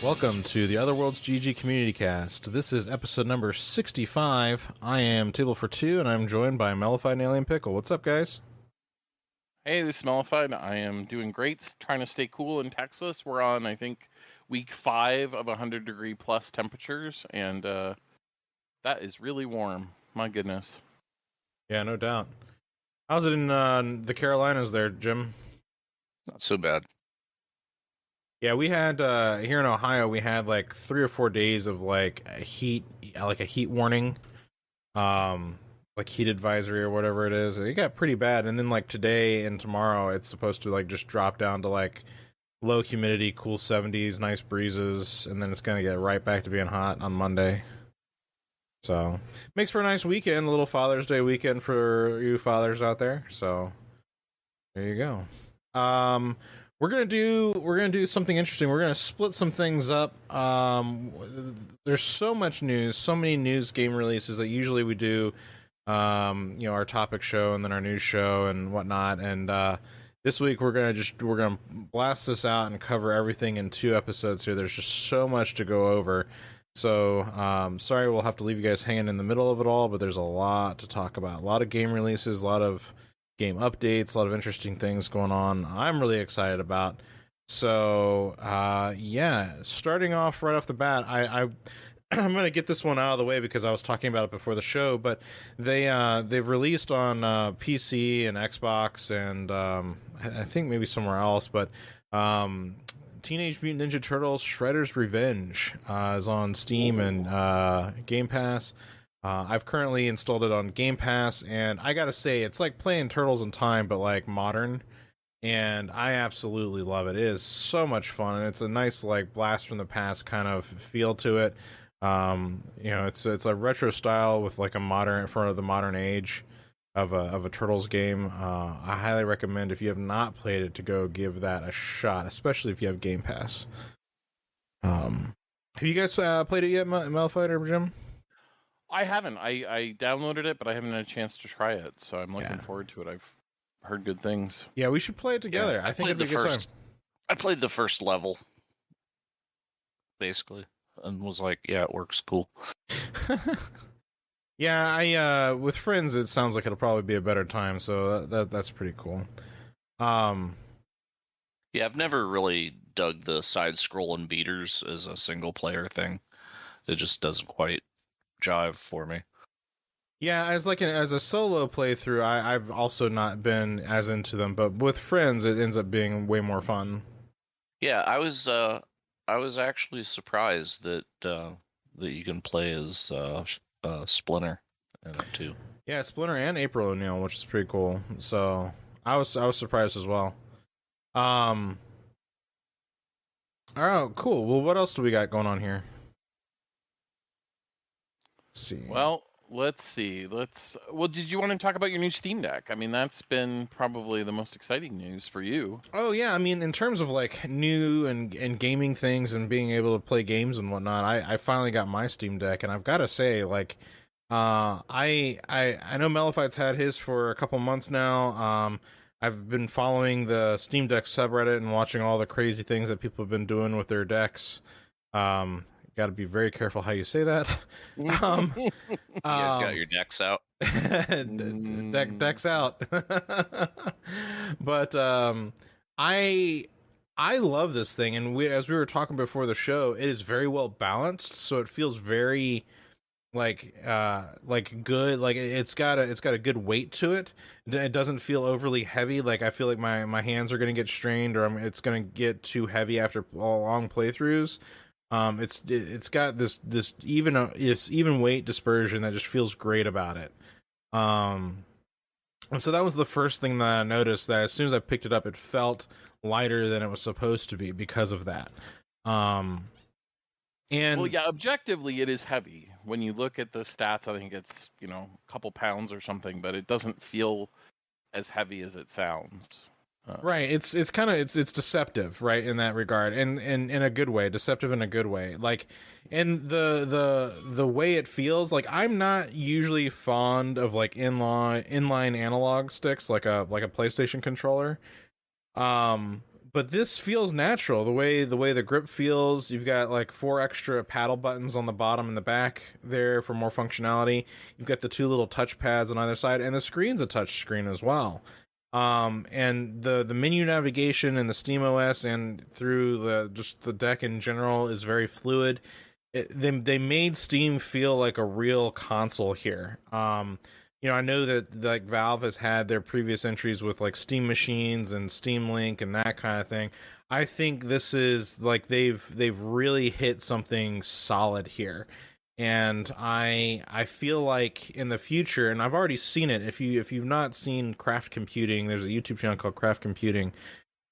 Welcome to the OtherWorldsGG Community Cast. This is episode number 65. I am Table for Two, and I'm joined by Mellified and Alien Pickle. What's up, guys? Hey, this is Mellified. I am doing great, trying to stay cool in Texas. We're on, I think, week 5 of 100-degree plus temperatures, and that is really warm. My goodness. Yeah, no doubt. How's it in the Carolinas there, Jim? Not so bad. Yeah, we had here in Ohio, we had like 3 or 4 days of like a heat warning, like heat advisory or whatever it is. It got pretty bad, and then like today and tomorrow, it's supposed to like just drop down to like low humidity, cool 70s, nice breezes, and then it's gonna get right back to being hot on Monday. So makes for a nice weekend, a little Father's Day weekend for you fathers out there. So there you go. We're gonna do something interesting. We're gonna split some things up. There's so much news, so many news game releases that usually we do, our topic show and then our news show and whatnot. And this week we're gonna blast this out and cover everything in 2 episodes here. There's just so much to go over. So sorry, we'll have to leave you guys hanging in the middle of it all, but there's a lot to talk about. A lot of game releases, a lot of game updates, a lot of interesting things going on. I'm really excited about. So, starting off right off the bat, I'm going to get this one out of the way because I was talking about it before the show, but they've released on PC and Xbox and I think maybe somewhere else, but Teenage Mutant Ninja Turtles Shredder's Revenge is on Steam and Game Pass. I've currently installed it on Game Pass, and I gotta say, it's like playing Turtles in Time, but like modern, and I absolutely love it. It is so much fun, and it's a nice like blast from the past kind of feel to it. It's a retro style with like a modern for the modern age of a Turtles game. I highly recommend if you have not played it to go give that a shot, especially if you have Game Pass. Have you guys played it yet, Malfight or Jim? I haven't. I downloaded it, but I haven't had a chance to try it, so I'm looking forward to it. I've heard good things. Yeah, we should play it together. I think it'd be a good time. I played the first level, basically, and was like, yeah, it works cool. Yeah, with friends, it sounds like it'll probably be a better time, so that's pretty cool. Yeah, I've never really dug the side-scrolling beaters as a single-player thing. It just doesn't quite jive for me. Yeah, as a solo playthrough, I've also not been as into them, but with friends, it ends up being way more fun. Yeah, I was actually surprised that you can play as Splinter in it too. Yeah, Splinter and April O'Neil, which is pretty cool. So I was surprised as well. All right, cool. Well, what else do we got going on here? See. Well, let's see. Well, did you want to talk about your new Steam Deck? I mean, that's been probably the most exciting news for you. Oh yeah, I mean, in terms of like new and gaming things and being able to play games and whatnot, I finally got my Steam Deck, and I've got to say, like, I know Mellified's had his for a couple months now. I've been following the Steam Deck subreddit and watching all the crazy things that people have been doing with their decks. Got to be very careful how you say that. You guys got your decks out. Decks out. But I love this thing, and as we were talking before the show, it is very well balanced, so it feels very like good. Like it's got a good weight to it. It doesn't feel overly heavy. Like I feel like my hands are going to get strained, or it's going to get too heavy after long playthroughs. It's got this even weight dispersion that just feels great about it. And so that was the first thing that I noticed, that as soon as I picked it up, it felt lighter than it was supposed to be because of that. And well, yeah, objectively it is heavy. When you look at the stats, I think it's, a couple pounds or something, but it doesn't feel as heavy as it sounds. Right, it's deceptive, right, in that regard, and in a good way, deceptive in a good way. Like, and the way it feels, like, I'm not usually fond of like inline analog sticks, like a PlayStation controller. but this feels natural. The way the grip feels. You've got like 4 extra paddle buttons on the bottom and the back there for more functionality. You've got the 2 little touch pads on either side, and the screen's a touch screen as well. And the menu navigation and the SteamOS and through the deck in general is very fluid. They made Steam feel like a real console here. I know that like Valve has had their previous entries with like Steam Machines and Steam Link and that kind of thing. I think this is like they've really hit something solid here. And I feel like in the future, and I've already seen it. If you've not seen Craft Computing, there's a YouTube channel called Craft Computing.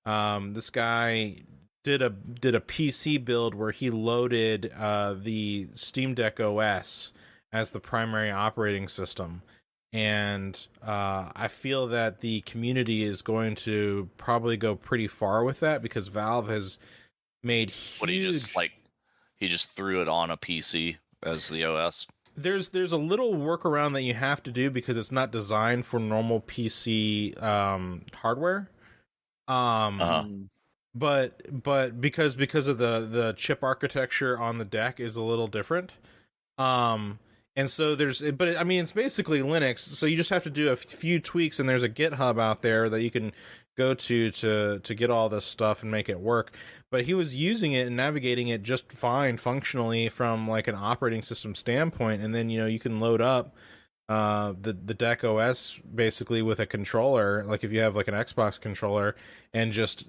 This guy did a PC build where he loaded the Steam Deck OS as the primary operating system. And I feel that the community is going to probably go pretty far with that because Valve has made huge... What, he just threw it on a PC as the OS? There's a little workaround that you have to do because it's not designed for normal PC hardware. But because of the chip architecture on the deck is a little different. And so it's basically Linux. So you just have to do a few tweaks, and there's a GitHub out there that you can go to get all this stuff and make it work. But he was using it and navigating it just fine functionally from like an operating system standpoint. And then, you can load up the deck OS basically with a controller, like if you have like an Xbox controller, and just,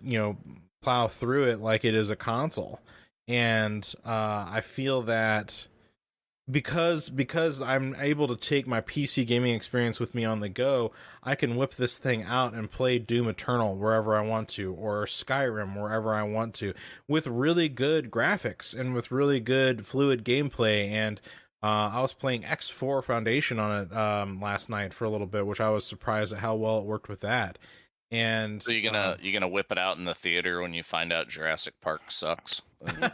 plow through it like it is a console. And I feel that because I'm able to take my PC gaming experience with me on the go, I can whip this thing out and play Doom Eternal wherever I want to, or Skyrim wherever I want to, with really good graphics and with really good fluid gameplay. And I was playing X4 Foundation on it last night for a little bit, which I was surprised at how well it worked with that. And so you're gonna whip it out in the theater when you find out Jurassic Park sucks?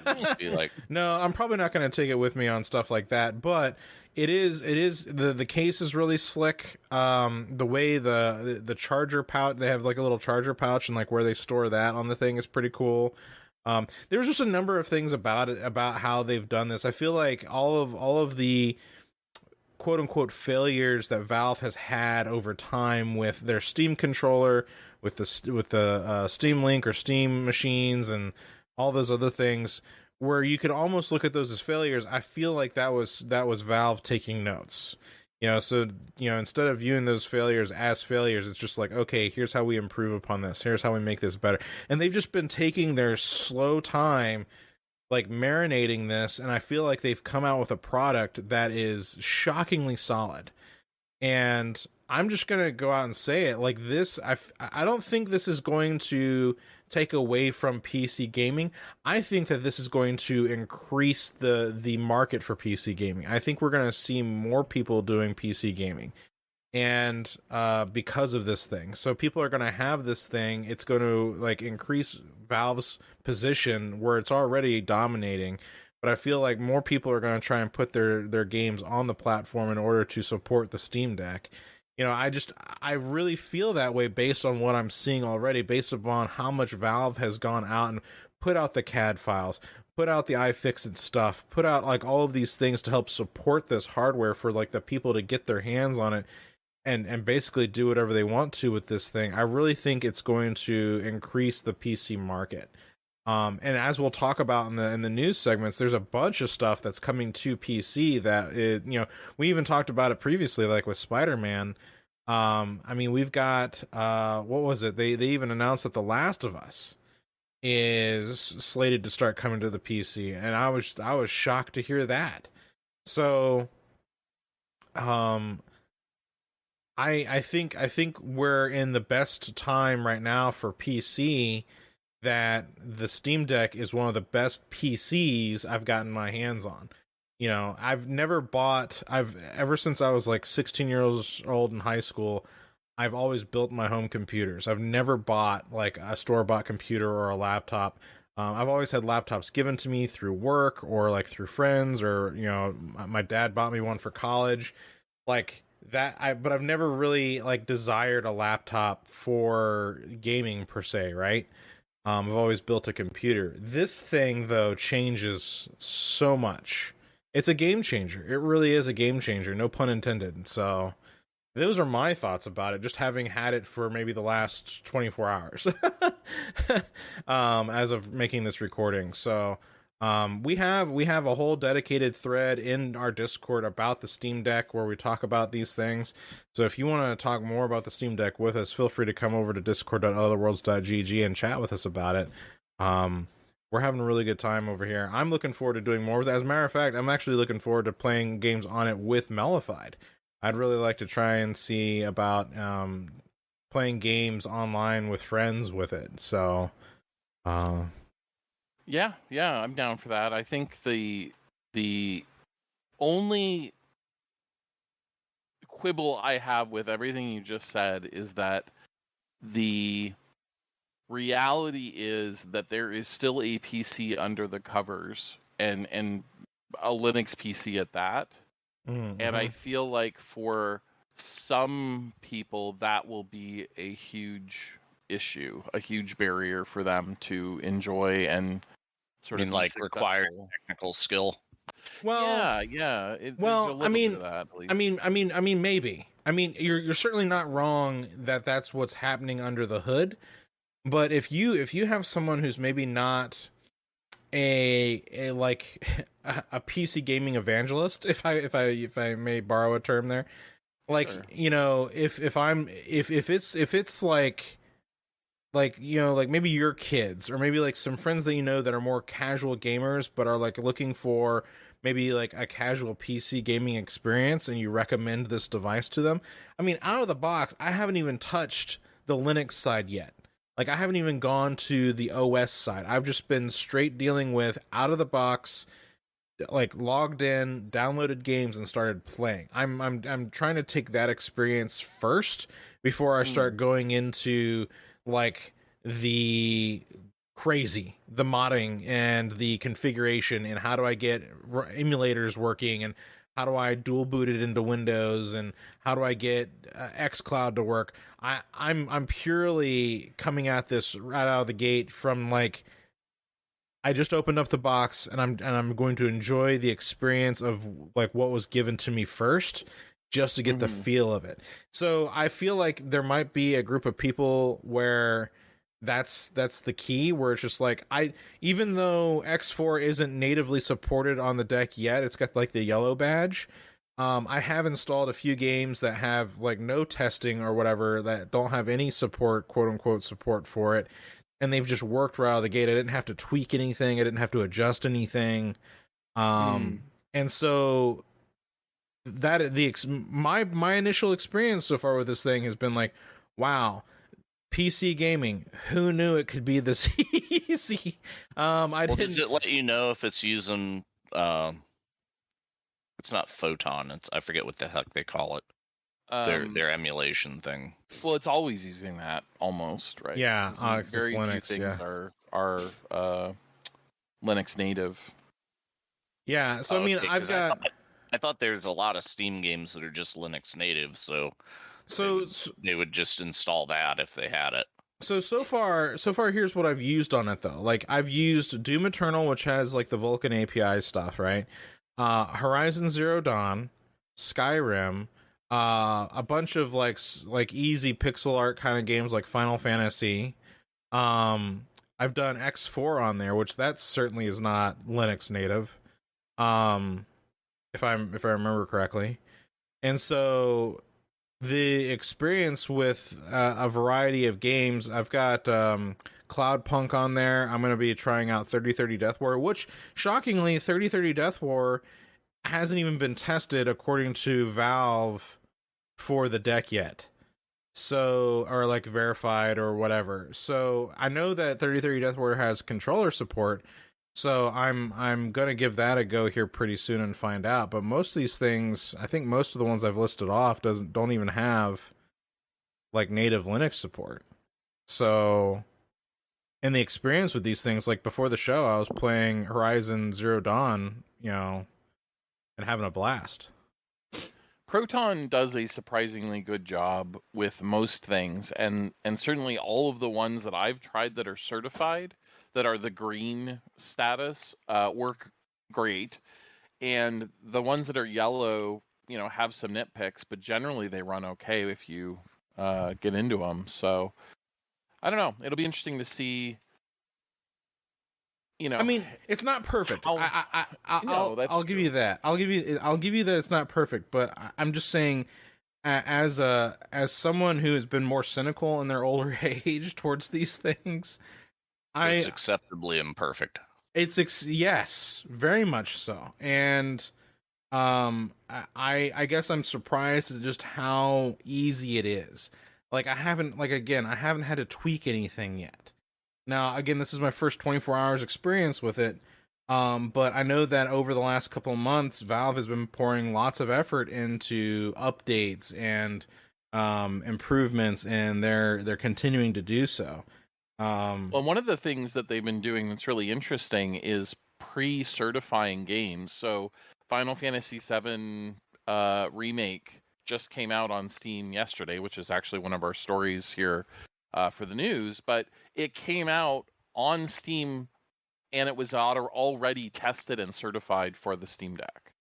Just be like, no, I'm probably not going to take it with me on stuff like that. But it is the case is really slick. The way the charger pouch, they have like a little charger pouch, and like where they store that on the thing is pretty cool. There's just a number of things about it, about how they've done this. I feel like all of the quote unquote failures that Valve has had over time with their Steam controller, with the Steam Link or Steam machines, and all those other things, where you could almost look at those as failures. I feel like that was Valve taking notes. So instead of viewing those failures as failures, it's just like, okay, here's how we improve upon this. Here's how we make this better. And they've just been taking their slow time, like marinating this, and I feel like they've come out with a product that is shockingly solid. And I'm just gonna go out and say it, like this. I don't think this is going to take away from PC gaming. I think that this is going to increase the market for PC gaming. I think we're gonna see more people doing PC gaming, and because of this thing. So people are going to have this thing. It's going to like increase Valve's position where it's already dominating, but I feel like more people are going to try and put their games on the platform in order to support the Steam Deck. I really feel that way based on what I'm seeing already, based upon how much Valve has gone out and put out the CAD files, put out the iFixit stuff, put out like all of these things to help support this hardware for like the people to get their hands on it and basically do whatever they want to with this thing. I really think it's going to increase the PC market. And as we'll talk about in the news segments, there's a bunch of stuff that's coming to PC that we even talked about it previously, like with Spider-Man. We've got what was it? They even announced that The Last of Us is slated to start coming to the PC, and I was shocked to hear that. So, I think we're in the best time right now for PC, that the Steam Deck is one of the best PCs I've gotten my hands on. Ever since I was like 16 years old in high school, I've always built my home computers. I've never bought like a store-bought computer or a laptop. I've always had laptops given to me through work or like through friends, or my dad bought me one for college, like that. But I've never really like desired a laptop for gaming per se, right? I've always built a computer. This thing, though, changes so much. It's a game changer. It really is a game changer, no pun intended. So those are my thoughts about it, just having had it for maybe the last 24 hours as of making this recording. So we have a whole dedicated thread in our Discord about the Steam Deck where we talk about these things. So if you want to talk more about the Steam Deck with us, feel free to come over to discord.otherworlds.gg and chat with us about it. We're having a really good time over here. I'm looking forward to doing more with it. As a matter of fact, I'm actually looking forward to playing games on it with Mellified. I'd really like to try and see about playing games online with friends with it. So, yeah, I'm down for that. I think the only quibble I have with everything you just said is that the reality is that there is still a PC under the covers and a Linux PC at that. mm-hmm. And I feel like for some people that will be a huge issue, a huge barrier for them to enjoy and sort of be like required successful. technical skill. Well, yeah. Well, I mean, bit of that, at least. I mean, maybe. I mean, you're certainly not wrong that that's what's happening under the hood. But if you have someone who's maybe not a like a PC gaming evangelist, if I may borrow a term there, like Sure. you know, if it's like you know, like maybe your kids or maybe like some friends that you know that are more casual gamers but are like looking for maybe like a casual PC gaming experience and you recommend this device to them. I mean, out of the box, I haven't even touched the Linux side yet. Like I haven't even gone to the OS side. I've just been straight dealing with out of the box, like logged in, downloaded games and started playing. I'm trying to take that experience first before I start going into like the modding and the configuration and how do I get emulators working and how do I dual boot it into Windows and how do I get xCloud to work. I'm purely coming at this right out of the gate from like I just opened up the box and I'm going to enjoy the experience of like what was given to me first just to get the feel of it. So I feel like there might be a group of people where that's the key, where it's just like even though X4 isn't natively supported on the deck yet, it's got like the yellow badge. I have installed a few games that have like no testing or whatever that don't have any support, quote unquote support for it. And they've just worked right out of the gate. I didn't have to tweak anything. I didn't have to adjust anything. And so that my initial experience so far with this thing has been like, wow, PC gaming. Who knew it could be this easy? Does it let you know if it's using? It's not Photon. I forget what the heck they call it. Their emulation thing. Well, it's always using that almost, right? Yeah, very it's Linux, few things are Linux native. Yeah, so I mean, I thought there's a lot of Steam games that are just Linux native, so they would just install that if they had it. So far, here's what I've used on it though. Like I've used Doom Eternal, which has like the Vulkan API stuff, right? Horizon Zero Dawn, Skyrim. A bunch of like easy pixel art kind of games like Final Fantasy. I've done X4 on there, which that certainly is not Linux native. If I remember correctly. And so the experience with a variety of games, I've got Cloudpunk on there. I'm going to be trying out 3030 Death War, which shockingly 3030 Death War hasn't even been tested according to Valve for the deck yet, so or like verified or whatever. So I know that 3030 Death War has controller support, so I'm gonna give that a go here pretty soon and find out. But most of these things, I think most of the ones I've listed off don't even have like native Linux support. So in the experience with these things, like before the show, I was playing Horizon Zero Dawn, you know, and having a blast. Proton does a surprisingly good job with most things, and certainly all of the ones that I've tried that are certified, that are the green status, work great, and the ones that are yellow, have some nitpicks, but generally they run okay if you get into them. So I don't know. It'll be interesting to see. I mean, it's not perfect. I'll give you that. I'll give you that it's not perfect. But I'm just saying, as someone who has been more cynical in their older age towards these things, it's acceptably imperfect. Yes, very much so. And I guess I'm surprised at just how easy it is. Like I haven't had to tweak anything yet. Now, again, this is my first 24 hours experience with it, but I know that over the last couple of months, Valve has been pouring lots of effort into updates and improvements, and they're continuing to do so. Well, one of the things that they've been doing that's really interesting is pre-certifying games. So Final Fantasy VII Remake just came out on Steam yesterday, which is actually one of our stories here for the news, but it came out on Steam and it was already tested and certified for the Steam Deck.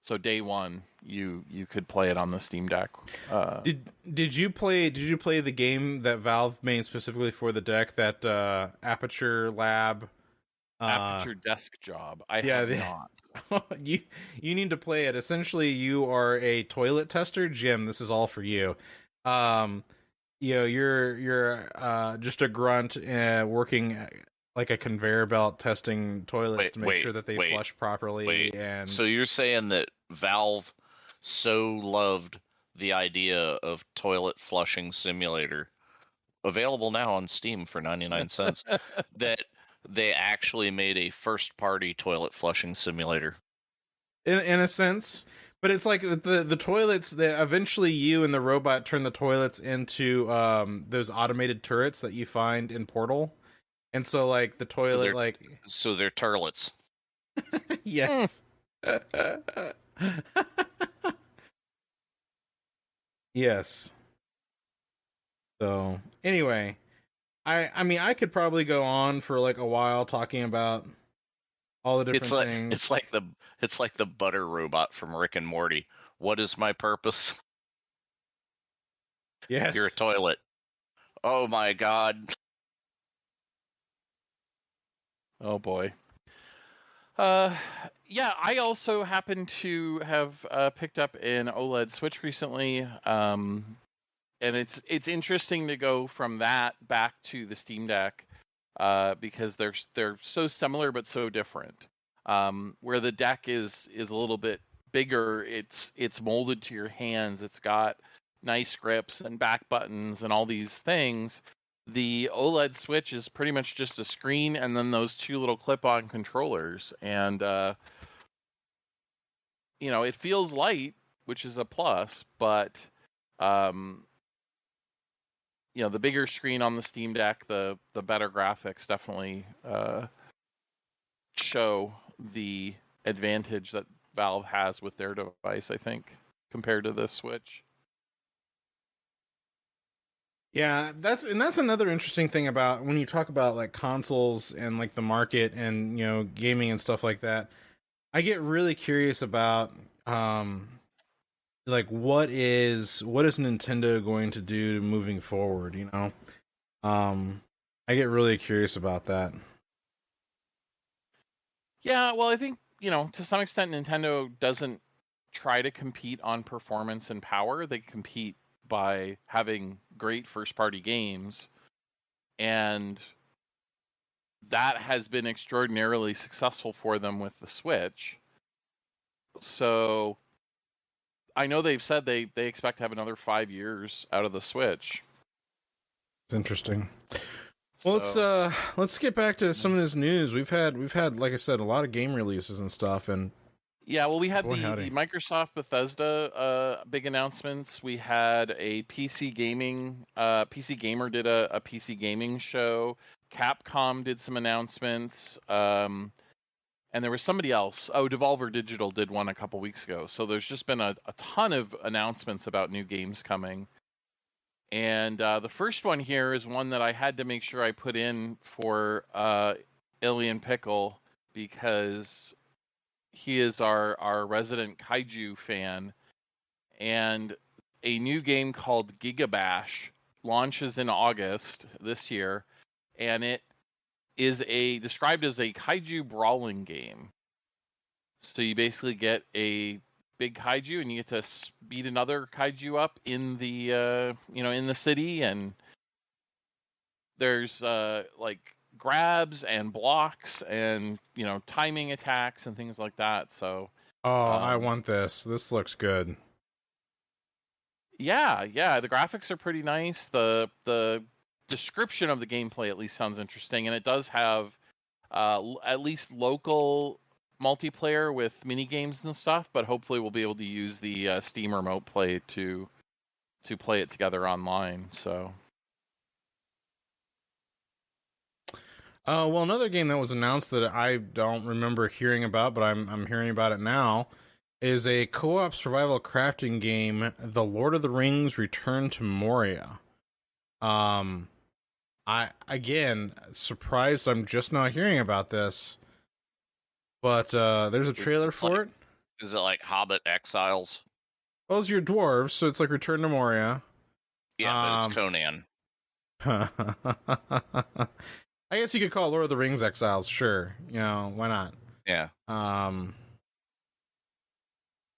So day one, you could play it on the Steam Deck. Did you play the game that Valve made specifically for the deck, that Aperture Lab? Aperture Desk Job. I have not. You need to play it. Essentially, you are a toilet tester. Jim, this is all for you. You're just a grunt working like a conveyor belt, testing toilets to make sure that they flush properly. And so you're saying that Valve so loved the idea of toilet flushing simulator, available now on Steam for 99 cents, that they actually made a first-party toilet flushing simulator. In a sense. But it's like the toilets, eventually you and the robot turn the toilets into those automated turrets that you find in Portal. And so, like, the toilet, So they're turlets. Yes. Yes. So, anyway, I mean, I could probably go on for, like, a while talking about all the different things. It's like the butter robot from Rick and Morty. What is my purpose? Yes. You're a toilet. Oh my god. Oh boy. Yeah, I also happen to have picked up an OLED Switch recently. And it's interesting to go from that back to the Steam Deck, because they're so similar but so different. Where the deck is a little bit bigger, it's molded to your hands. It's got nice grips and back buttons and all these things. The OLED Switch is pretty much just a screen and then those two little clip-on controllers. And it feels light, which is a plus, but the bigger screen on the Steam Deck, the better graphics definitely show the advantage that Valve has with their device, I think, compared to the Switch. Yeah, that's another interesting thing about when you talk about like consoles and like the market and gaming and stuff like that. I get really curious about like what is Nintendo going to do moving forward, I get really curious about that. Yeah, well, I think, to some extent Nintendo doesn't try to compete on performance and power. They compete by having great first-party games, and that has been extraordinarily successful for them with the Switch. So I know they've said they expect to have another 5 years out of the Switch. It's interesting. Well, let's get back to some of this news. We've had, like I said, a lot of game releases and stuff, and yeah, well, we had the Microsoft Bethesda big announcements. We had a PC gaming, PC Gamer did a PC gaming show. Capcom did some announcements. and there was somebody else. Oh, Devolver Digital did one a couple weeks ago. So there's just been a ton of announcements about new games coming. And the first one here is one that I had to make sure I put in for Alien Pickle, because he is our resident kaiju fan. And a new game called Gigabash launches in August this year, and it is described as a kaiju brawling game. So you basically get a big kaiju, and you get to beat another kaiju up in the in the city, and there's like grabs and blocks and timing attacks and things like that. So I want this. This looks good. Yeah, the graphics are pretty nice. The description of the gameplay at least sounds interesting, and it does have at least local multiplayer with mini games and stuff, but hopefully we'll be able to use the Steam Remote Play to play it together online. So well, another game that was announced that I don't remember hearing about, but I'm hearing about it now, is a co-op survival crafting game, The Lord of the Rings: Return to Moria. I again surprised I'm just not hearing about this. But there's a trailer for it. Is it like Hobbit Exiles? Well, it's your dwarves, so it's like Return to Moria. Yeah, but it's Conan. I guess you could call it Lord of the Rings Exiles, sure. Why not? Yeah.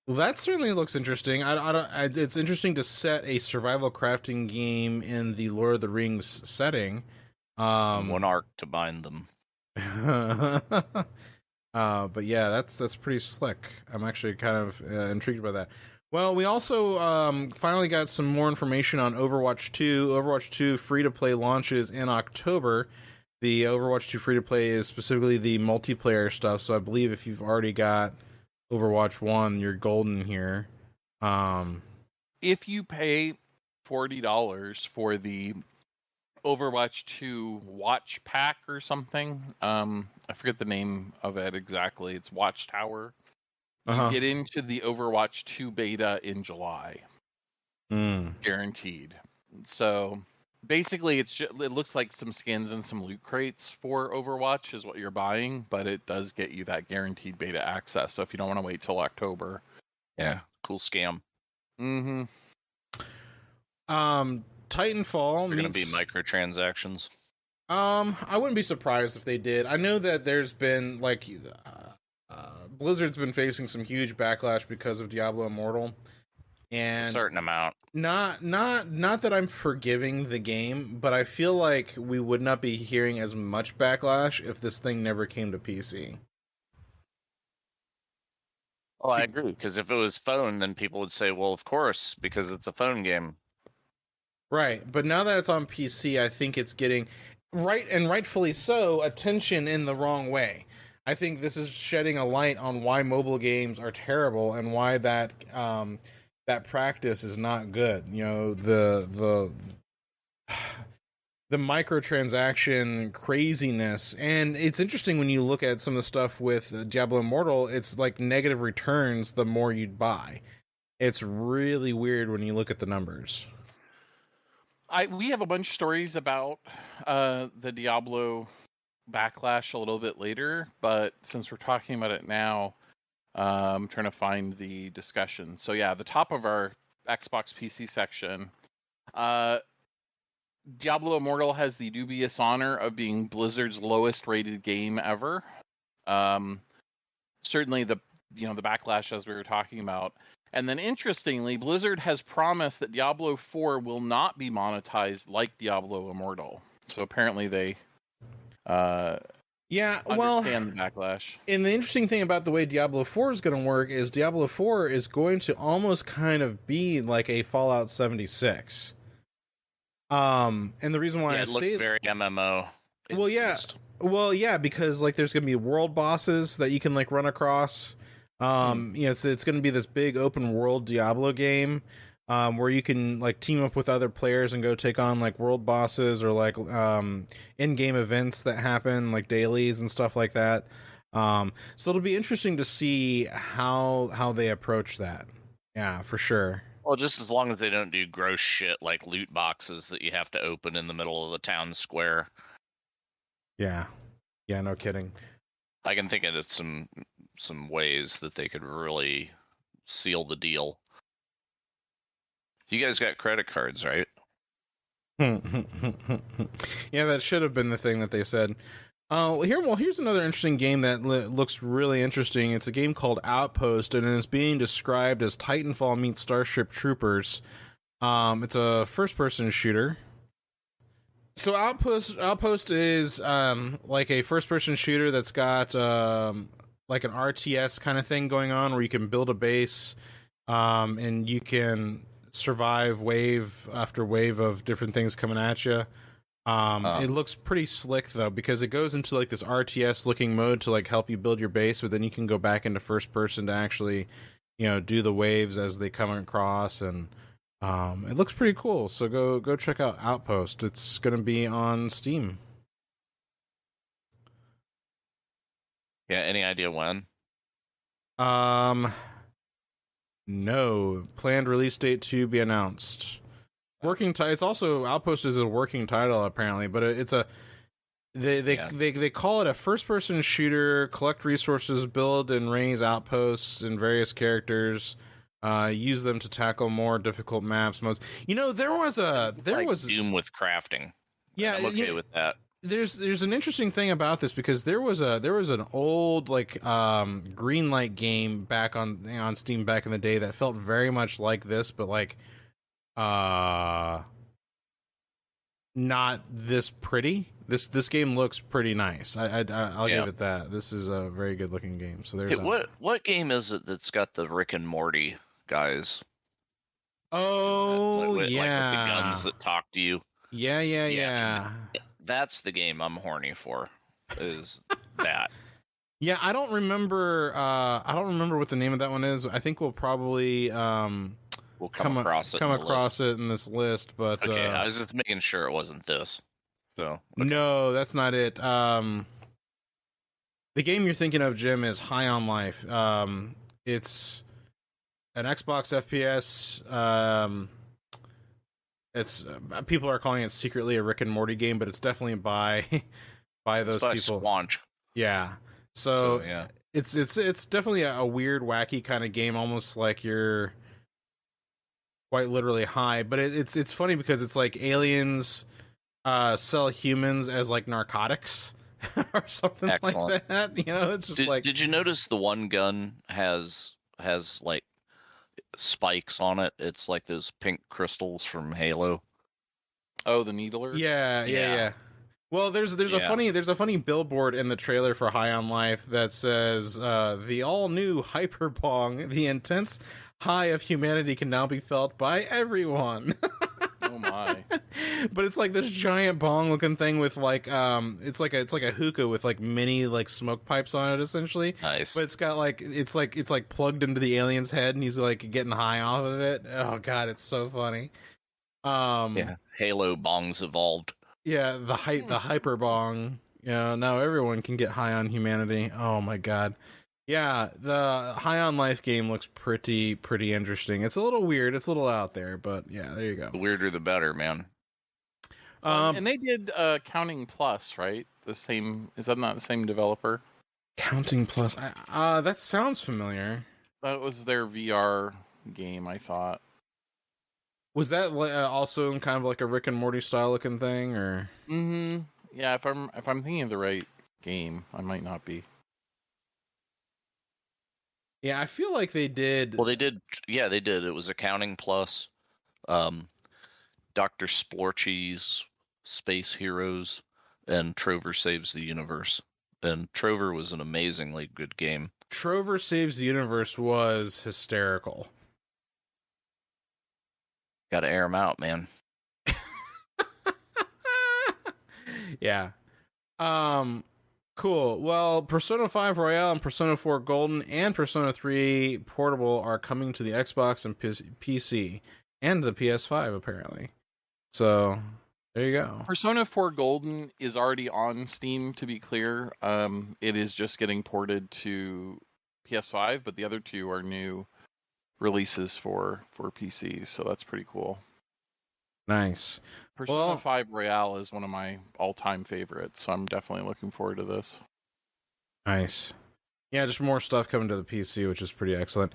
Well, that certainly looks interesting. It's interesting to set a survival crafting game in the Lord of the Rings setting. One arc to bind them. But yeah, that's pretty slick. I'm actually kind of intrigued by that. Well, we also finally got some more information on Overwatch 2. Overwatch 2 free-to-play launches in October. The Overwatch 2 free-to-play is specifically the multiplayer stuff, so I believe if you've already got Overwatch 1, you're golden here. if you pay $40 for the Overwatch 2 watch pack or something, I forget the name of it exactly. It's Watchtower. You get into the Overwatch 2 beta in July. Guaranteed. So basically it looks like some skins and some loot crates for Overwatch is what you're buying, but it does get you that guaranteed beta access. So if you don't want to wait till October. Yeah, cool scam. Mm-hmm. Titanfall They're going to be microtransactions. I wouldn't be surprised if they did. I know that there's been Blizzard's been facing some huge backlash because of Diablo Immortal, and A certain amount. Not that I'm forgiving the game, but I feel like we would not be hearing as much backlash if this thing never came to PC. Well, I agree, because if it was phone, then people would say, well, of course, because it's a phone game. Right, but now that it's on PC, I think it's getting, rightfully so, attention in the wrong way. I think this is shedding a light on why mobile games are terrible and why that practice is not good. You know, the microtransaction craziness. And it's interesting when you look at some of the stuff with Diablo Immortal, it's like negative returns the more you buy. It's really weird when you look at the numbers. We have a bunch of stories about the Diablo backlash a little bit later, but since we're talking about it now, I'm trying to find the discussion. So yeah, the top of our Xbox PC section, Diablo Immortal has the dubious honor of being Blizzard's lowest rated game ever. Certainly the backlash as we were talking about. And then interestingly, Blizzard has promised that Diablo 4 will not be monetized like Diablo Immortal. So apparently they understand the backlash. And the interesting thing about the way Diablo 4 is going to work is Diablo 4 is going to almost kind of be like a Fallout 76. And the reason why it looked very MMO. Well, yeah, because like there's going to be world bosses that you can like run across. It's going to be this big open world Diablo game where you can like team up with other players and go take on like world bosses or like in-game events that happen like dailies and stuff like that. So it'll be interesting to see how they approach that. Yeah, for sure. Well, just as long as they don't do gross shit like loot boxes that you have to open in the middle of the town square. Yeah, yeah, no kidding. I can think of some ways that they could really seal the deal. You guys got credit cards, right? Yeah, that should have been the thing that they said. Here's another interesting game that looks really interesting. It's a game called Outpost, and it's being described as Titanfall meets Starship Troopers. It's a first-person shooter. So Outpost is like a first-person shooter that's got like an RTS kind of thing going on, where you can build a base, and you can survive wave after wave of different things coming at you. It looks pretty slick though, because it goes into like this RTS looking mode to like help you build your base, but then you can go back into first person to actually, do the waves as they come across, and it looks pretty cool. So go check out Outpost. It's going to be on Steam. Yeah, any idea when? No, planned release date to be announced. Working title. It's also Outpost is a working title apparently, but it's a they call it a first person shooter. Collect resources, build and raise outposts and various characters. Use them to tackle more difficult maps modes. There was Doom with crafting. Yeah, I'm okay with that. There's an interesting thing about this, because there was an old like green light game back on Steam back in the day that felt very much like this, but like not this pretty. This game looks pretty nice. I'll give it that. This is a very good looking game. So there's what game is it that's got the Rick and Morty guys? Oh, like with the guns that talk to you. Yeah. That's the game I'm horny for. Is that? Yeah, I don't remember what the name of that one is. I think we'll probably we'll come across it in this list, but okay, I was just making sure it wasn't this. So okay. No, that's not it. The game you're thinking of, Jim, is High on Life. It's an Xbox FPS. It's people are calling it secretly a Rick and Morty game, but it's definitely by those people. Squanch. Yeah. So yeah, it's definitely a weird, wacky kind of game, almost like you're quite literally high. But it's funny because it's like aliens sell humans as like narcotics or something like that. It's just Did you notice the one gun has like spikes on it? It's like those pink crystals from Halo. Oh, the needler. Yeah. Well, there's a funny billboard in the trailer for High on Life that says the all new hyperbong, the intense high of humanity can now be felt by everyone. Oh my! But it's like this giant bong looking thing with like it's like a hookah with like mini like smoke pipes on it essentially. Nice. But it's got like it's like plugged into the alien's head and he's like getting high off of it. Oh god, it's so funny. Yeah, Halo bongs evolved. Yeah, the hyper bong. Yeah, now everyone can get high on humanity. Oh my god. Yeah, the High on Life game looks pretty interesting. It's a little weird. It's a little out there, but yeah, there you go. The weirder the better, man. And they did Counting Plus, right? Is that not the same developer? Counting Plus. That sounds familiar. That was their VR game, I thought. Was that also kind of like a Rick and Morty style looking thing, or? Mm-hmm. Yeah, if I'm thinking of the right game, I might not be. Yeah, I feel like they did. Well, they did. Yeah, they did. It was Accounting Plus, Dr. Splorchy's Space Heroes, and Trover Saves the Universe. And Trover was an amazingly good game. Trover Saves the Universe was hysterical. Gotta air them out, man. Yeah. Cool. Well, Persona 5 Royale and Persona 4 Golden and Persona 3 Portable are coming to the Xbox and PC and the PS5 apparently. So There you go. Persona 4 Golden is already on Steam, to be clear. It is just getting ported to PS5, but the other two are new releases for PC, so that's pretty cool. Nice. Persona 5 Royale is one of my all-time favorites, so I'm definitely looking forward to this. Nice. Yeah, just more stuff coming to the PC, which is pretty excellent.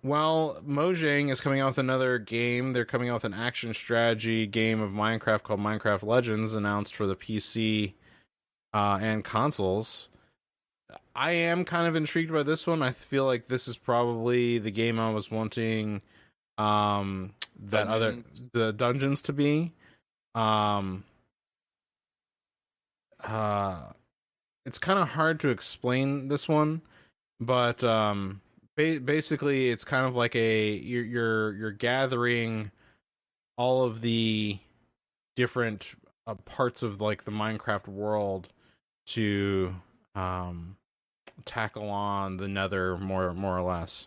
Well, Mojang is coming out with another game. They're coming out with an action strategy game of Minecraft called Minecraft Legends, announced for the PC and consoles. I am kind of intrigued by this one. I feel like this is probably the game I was wanting the dungeons to be. It's kind of hard to explain this one, but basically it's kind of like you're gathering all of the different parts of like the Minecraft world to tackle on the Nether more or less.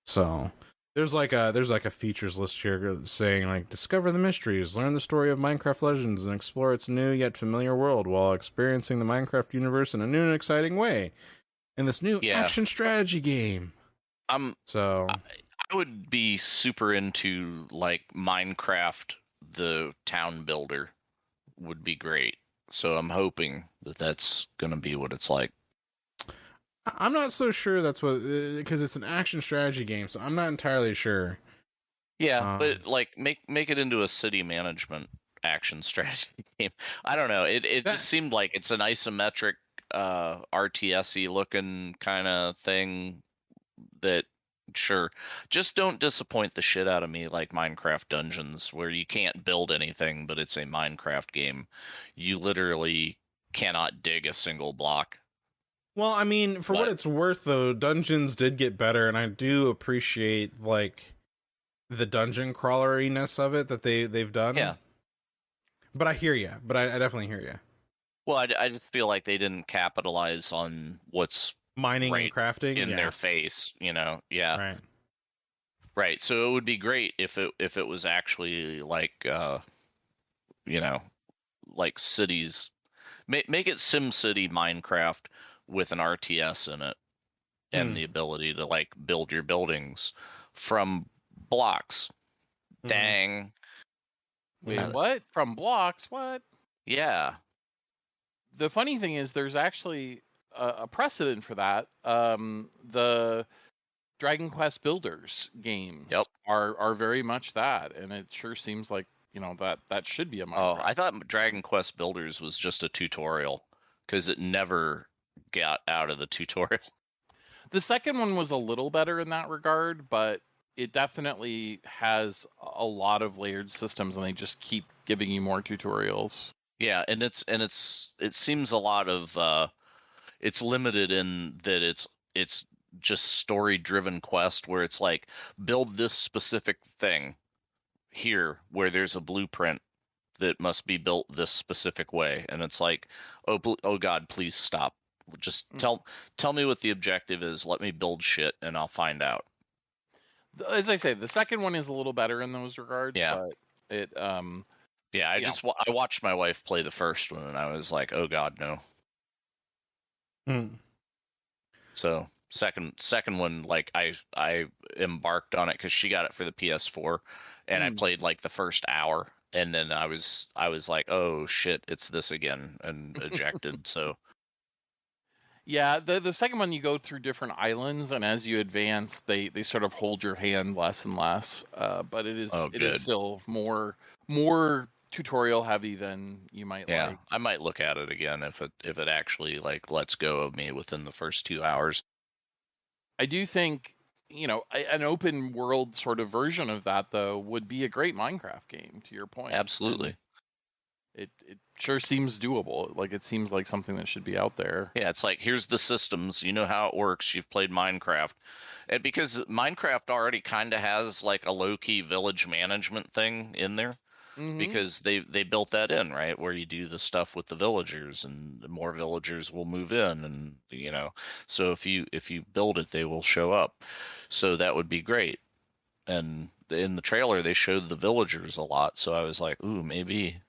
So there's like a features list here saying like discover the mysteries, learn the story of Minecraft Legends, and explore its new yet familiar world while experiencing the Minecraft universe in a new and exciting way in this new action strategy game. I would be super into like Minecraft, the town builder would be great. So I'm hoping that that's going to be what it's like. I'm not so sure that's what, because it's an action strategy game, so I'm not entirely sure. Yeah, but like make it into a city management action strategy game. I don't know. It just seemed like it's an isometric RTS-y looking kind of thing that, sure, just don't disappoint the shit out of me like Minecraft Dungeons, where you can't build anything, but it's a Minecraft game. You literally cannot dig a single block. Well, I mean, for what it's worth, though, Dungeons did get better, and I do appreciate like the dungeon crawleriness of it that they've done. Yeah. But I hear you. But I definitely hear you. Well, I just feel like they didn't capitalize on what's mining and crafting in their face, you know. Yeah. Right. So it would be great if it was actually like you know, like cities. Make it SimCity Minecraft with an RTS in it and the ability to like build your buildings from blocks. Dang. Wait, what? From blocks? What? Yeah. The funny thing is there's actually a precedent for that. The Dragon Quest Builders games are very much that, and it sure seems like, you know, that should be a Minecraft. Oh, I thought Dragon Quest Builders was just a tutorial because it never got out of the tutorial. The second one was a little better in that regard, but it definitely has a lot of layered systems, and they just keep giving you more tutorials. Yeah, and it seems a lot of it's limited in that it's just story driven quest where it's like build this specific thing here where there's a blueprint that must be built this specific way, and it's like, oh god, please stop. Just tell me what the objective is. Let me build shit, and I'll find out. As I say, the second one is a little better in those regards. Yeah. But it yeah, I watched my wife play the first one, and I was like, oh god, no. So second one, like I embarked on it because she got it for the PS4, and I played like the first hour, and then I was like, oh shit, it's this again, and ejected. So yeah, the second one, you go through different islands, and as you advance, they sort of hold your hand less and less. But it is still more tutorial heavy than you might like. I might look at it again if it actually like lets go of me within the first 2 hours. I do think, you know, an open world sort of version of that though would be a great Minecraft game, to your point. Absolutely. And it sure seems doable. Like it seems like something that should be out there. Yeah, it's like, here's the systems, you know how it works, you've played Minecraft. And because Minecraft already kind of has like a low-key village management thing in there. Because they built that in, right, where you do the stuff with the villagers, and more villagers will move in, and you know, so if you build it, they will show up. So that would be great. And in the trailer they showed the villagers a lot, so I was like, ooh, maybe.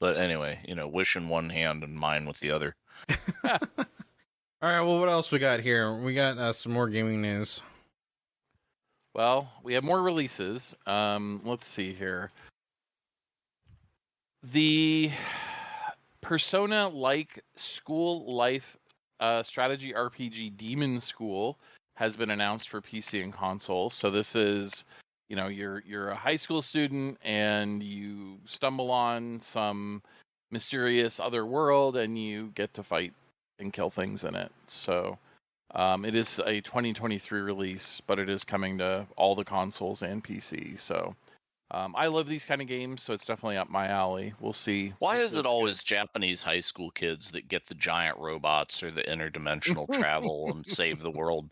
But anyway, wish in one hand and mine with the other. All right, well, what else we got here? We got some more gaming news. Well, we have more releases. Let's see here. The Persona-like school life strategy RPG Demon School has been announced for PC and console. So this is, you're a high school student and you stumble on some mysterious other world and you get to fight and kill things in it. So it is a 2023 release, but it is coming to all the consoles and PC. So I love these kind of games, so it's definitely up my alley. We'll see. Why is it always Japanese high school kids that get the giant robots or the interdimensional travel and save the world?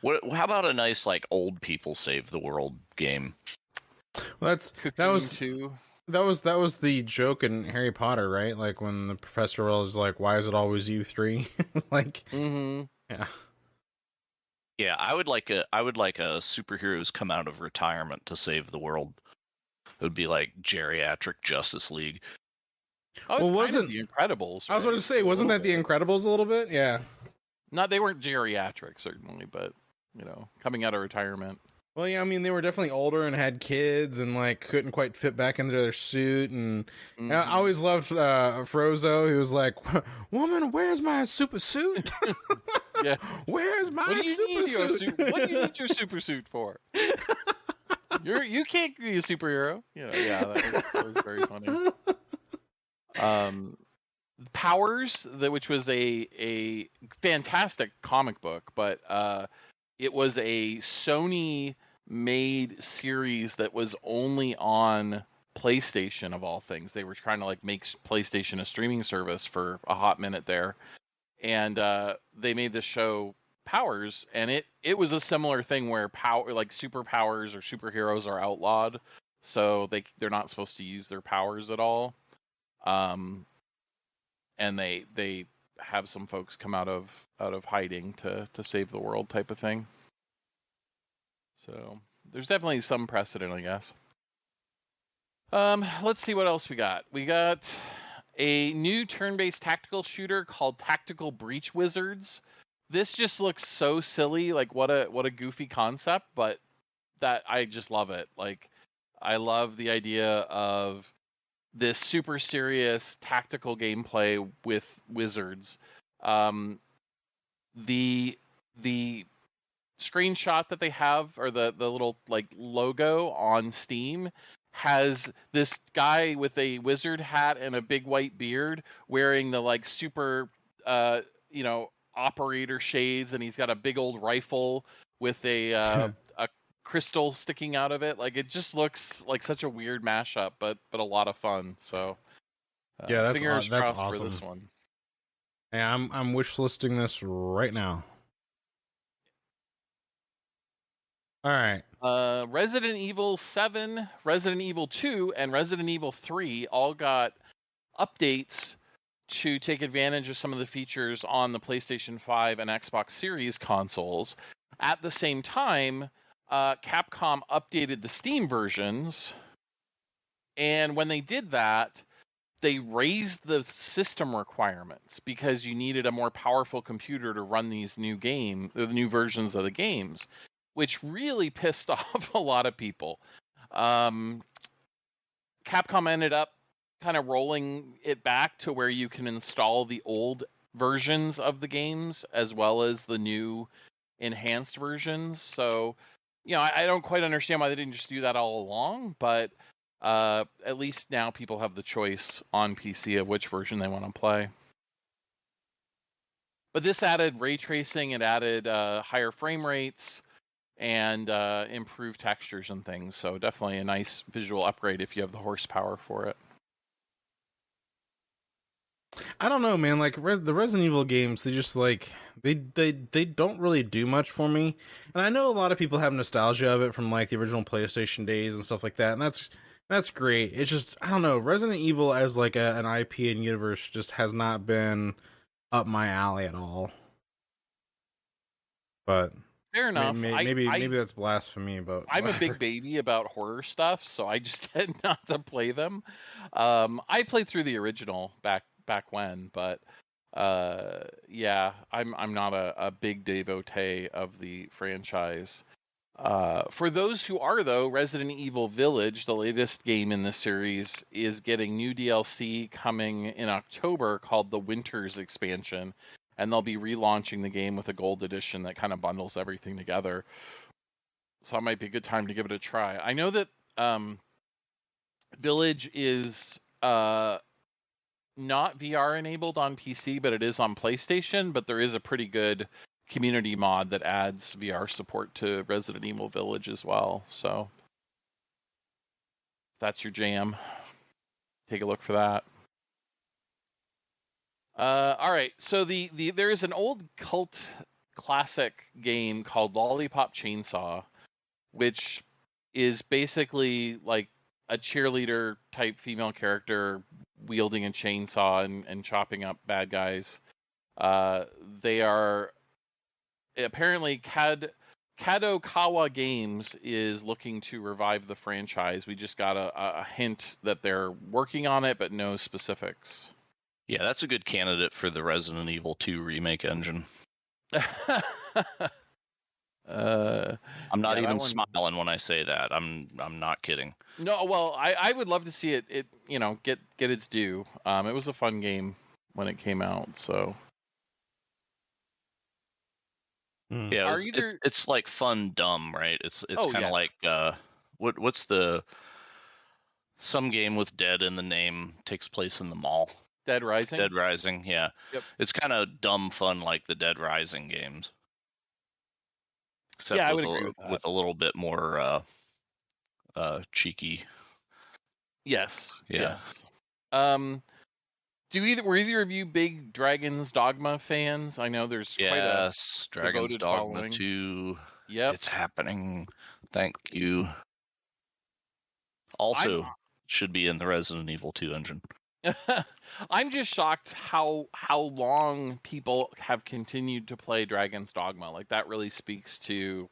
How about a nice old people save the world game? Well, that was the joke in Harry Potter, right? Like when the professor was like, "Why is it always you three?" Yeah. Yeah, I would like a superheroes come out of retirement to save the world. It would be like geriatric Justice League. Oh, well, wasn't the Incredibles? Right? I was going to say, wasn't that the Incredibles a little bit? Yeah. They weren't geriatric certainly, but coming out of retirement. Well, yeah, I mean, they were definitely older and had kids and couldn't quite fit back into their suit. And I always loved Frozo. He was like, "Woman, where's my super suit? Yeah, where's my super suit? What do you need your super suit for? You can't be a superhero." Yeah, that was very funny. Powers, which was a fantastic comic book, but it was a Sony made series that was only on PlayStation of all things. They were trying to make PlayStation a streaming service for a hot minute there, and they made this show Powers, and it was a similar thing where superpowers or superheroes are outlawed, so they're not supposed to use their powers at all. And they have some folks come out of hiding to save the world type of thing. So there's definitely some precedent, I guess. Let's see what else we got. We got a new turn-based tactical shooter called Tactical Breach Wizards. This just looks so silly, what a goofy concept, but that I just love it. I love the idea of this super serious tactical gameplay with wizards. The screenshot that they have, or the little logo on Steam, has this guy with a wizard hat and a big white beard wearing the super operator shades, and he's got a big old rifle with a crystal sticking out of it. It just looks like such a weird mashup, but a lot of fun. So yeah, that's fingers that's crossed awesome. for this one. Hey, I'm wish listing this right now. All right. Resident Evil 7, Resident Evil 2, and Resident Evil 3 all got updates to take advantage of some of the features on the PlayStation 5 and Xbox Series consoles. At the same time, Capcom updated the Steam versions, and when they did that, they raised the system requirements because you needed a more powerful computer to run these the new versions of the games, which really pissed off a lot of people. Capcom ended up kind of rolling it back to where you can install the old versions of the games as well as the new enhanced versions. So, I don't quite understand why they didn't just do that all along, but at least now people have the choice on PC of which version they want to play. But this added ray tracing, it added higher frame rates, and improved textures and things. So definitely a nice visual upgrade if you have the horsepower for it. I don't know, man. The Resident Evil games, they just they don't really do much for me. And I know a lot of people have nostalgia of it from the original PlayStation days and stuff like that, and that's great. It's just, I don't know, Resident Evil as an IP and universe just has not been up my alley at all. But Fair enough. Maybe that's blasphemy, but I'm a whatever. big baby about horror stuff, so I just tend not to play them. I played through the original back when, but yeah, I'm not a big devotee of the franchise. For those who are, though, Resident Evil Village, the latest game in this series, is getting new DLC coming in October called the Winters Expansion, and they'll be relaunching the game with a gold edition that kind of bundles everything together. So it might be a good time to give it a try. I know that Village is not VR enabled on PC, but it is on PlayStation, but there is a pretty good community mod that adds VR support to Resident Evil Village as well. So if that's your jam, take a look for that. All right, so there is an old cult classic game called Lollipop Chainsaw, which is basically like a cheerleader type female character wielding a chainsaw and chopping up bad guys. They are apparently Kadokawa Games is looking to revive the franchise. We just got a hint that they're working on it, but no specifics. Yeah, that's a good candidate for the Resident Evil 2 remake engine. I'm not even smiling when I say that. I'm not kidding. No, well, I would love to see it get its due. It was a fun game when it came out, so. Yeah, it's like fun dumb, right? It's kind of like what's some game with dead in the name takes place in the mall. Dead Rising? Dead Rising, yeah. Yep. It's kind of dumb fun like the Dead Rising games. Except I would agree with that. With a little bit more cheeky. Yes. Yeah. Yes. Were either of you big Dragon's Dogma fans? I know there's quite a Dragon's Dogma following. 2. Yep. It's happening. Thank you. Also, should be in the Resident Evil 2 engine. I'm just shocked how long people have continued to play Dragon's Dogma. Like, that really speaks to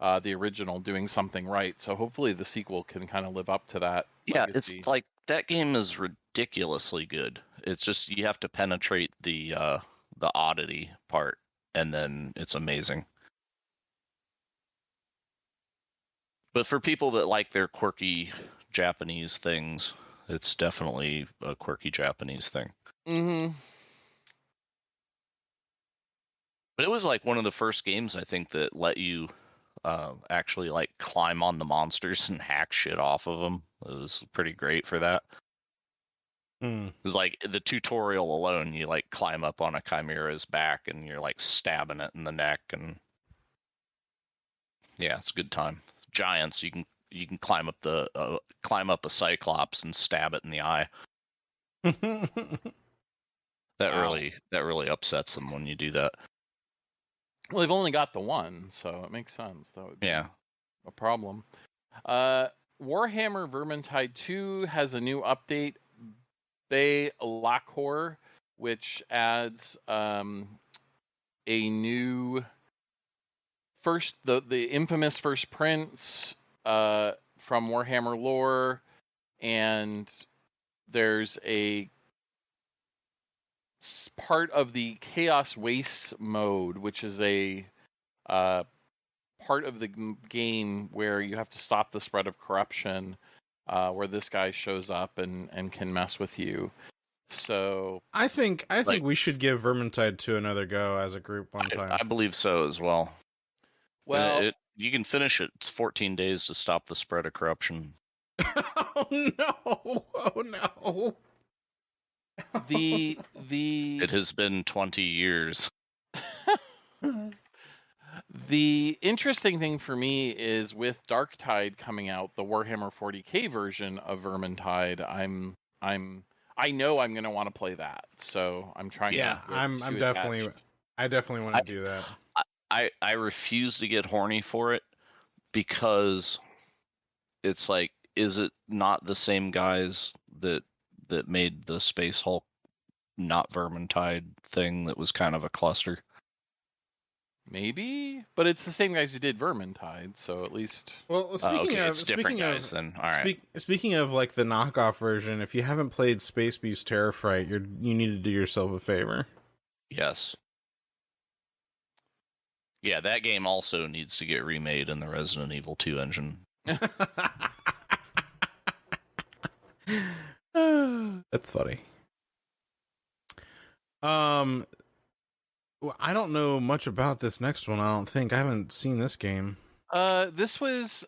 the original doing something right. So hopefully the sequel can kind of live up to that. Yeah, legacy. It's like that game is ridiculously good. It's just you have to penetrate the oddity part, and then it's amazing. But for people that like their quirky Japanese things, it's definitely a quirky Japanese thing. Mm-hmm. But it was like one of the first games, I think, that let you actually like climb on the monsters and hack shit off of them. It was pretty great for that. It was like the tutorial alone, you like climb up on a chimera's back and you're like stabbing it in the neck, and yeah, it's a good time. Giants, you can climb up a cyclops and stab it in the eye. That really upsets them when you do that. Well, they've only got the one, so it makes sense. That would be a problem. Warhammer Vermintide 2 has a new update, Bay Lacor, which adds a new the infamous First Prince from Warhammer lore, and there's a part of the Chaos Waste mode, which is a part of the game where you have to stop the spread of corruption, where this guy shows up and can mess with you. So I think we should give Vermintide 2 another go as a group one time. I believe so as well. Well, you can finish it. It's 14 days to stop the spread of corruption. Oh no! It has been 20 years. The interesting thing for me is with Darktide coming out, the Warhammer 40K version of Vermintide, I know I'm going to want to play that. So I'm trying to I definitely want to do that. I refuse to get horny for it because it's like, is it not the same guys that made the Space Hulk not Vermintide thing that was kind of a cluster? Maybe, but it's the same guys who did Vermintide, so at least. Well, it's different guys then. All right. Speaking of like the knockoff version, if you haven't played Space Beast Terror Fright, you need to do yourself a favor. Yes. Yeah, that game also needs to get remade in the Resident Evil 2 engine. That's funny. Well, I don't know much about this next one. I don't think I haven't seen this game. This was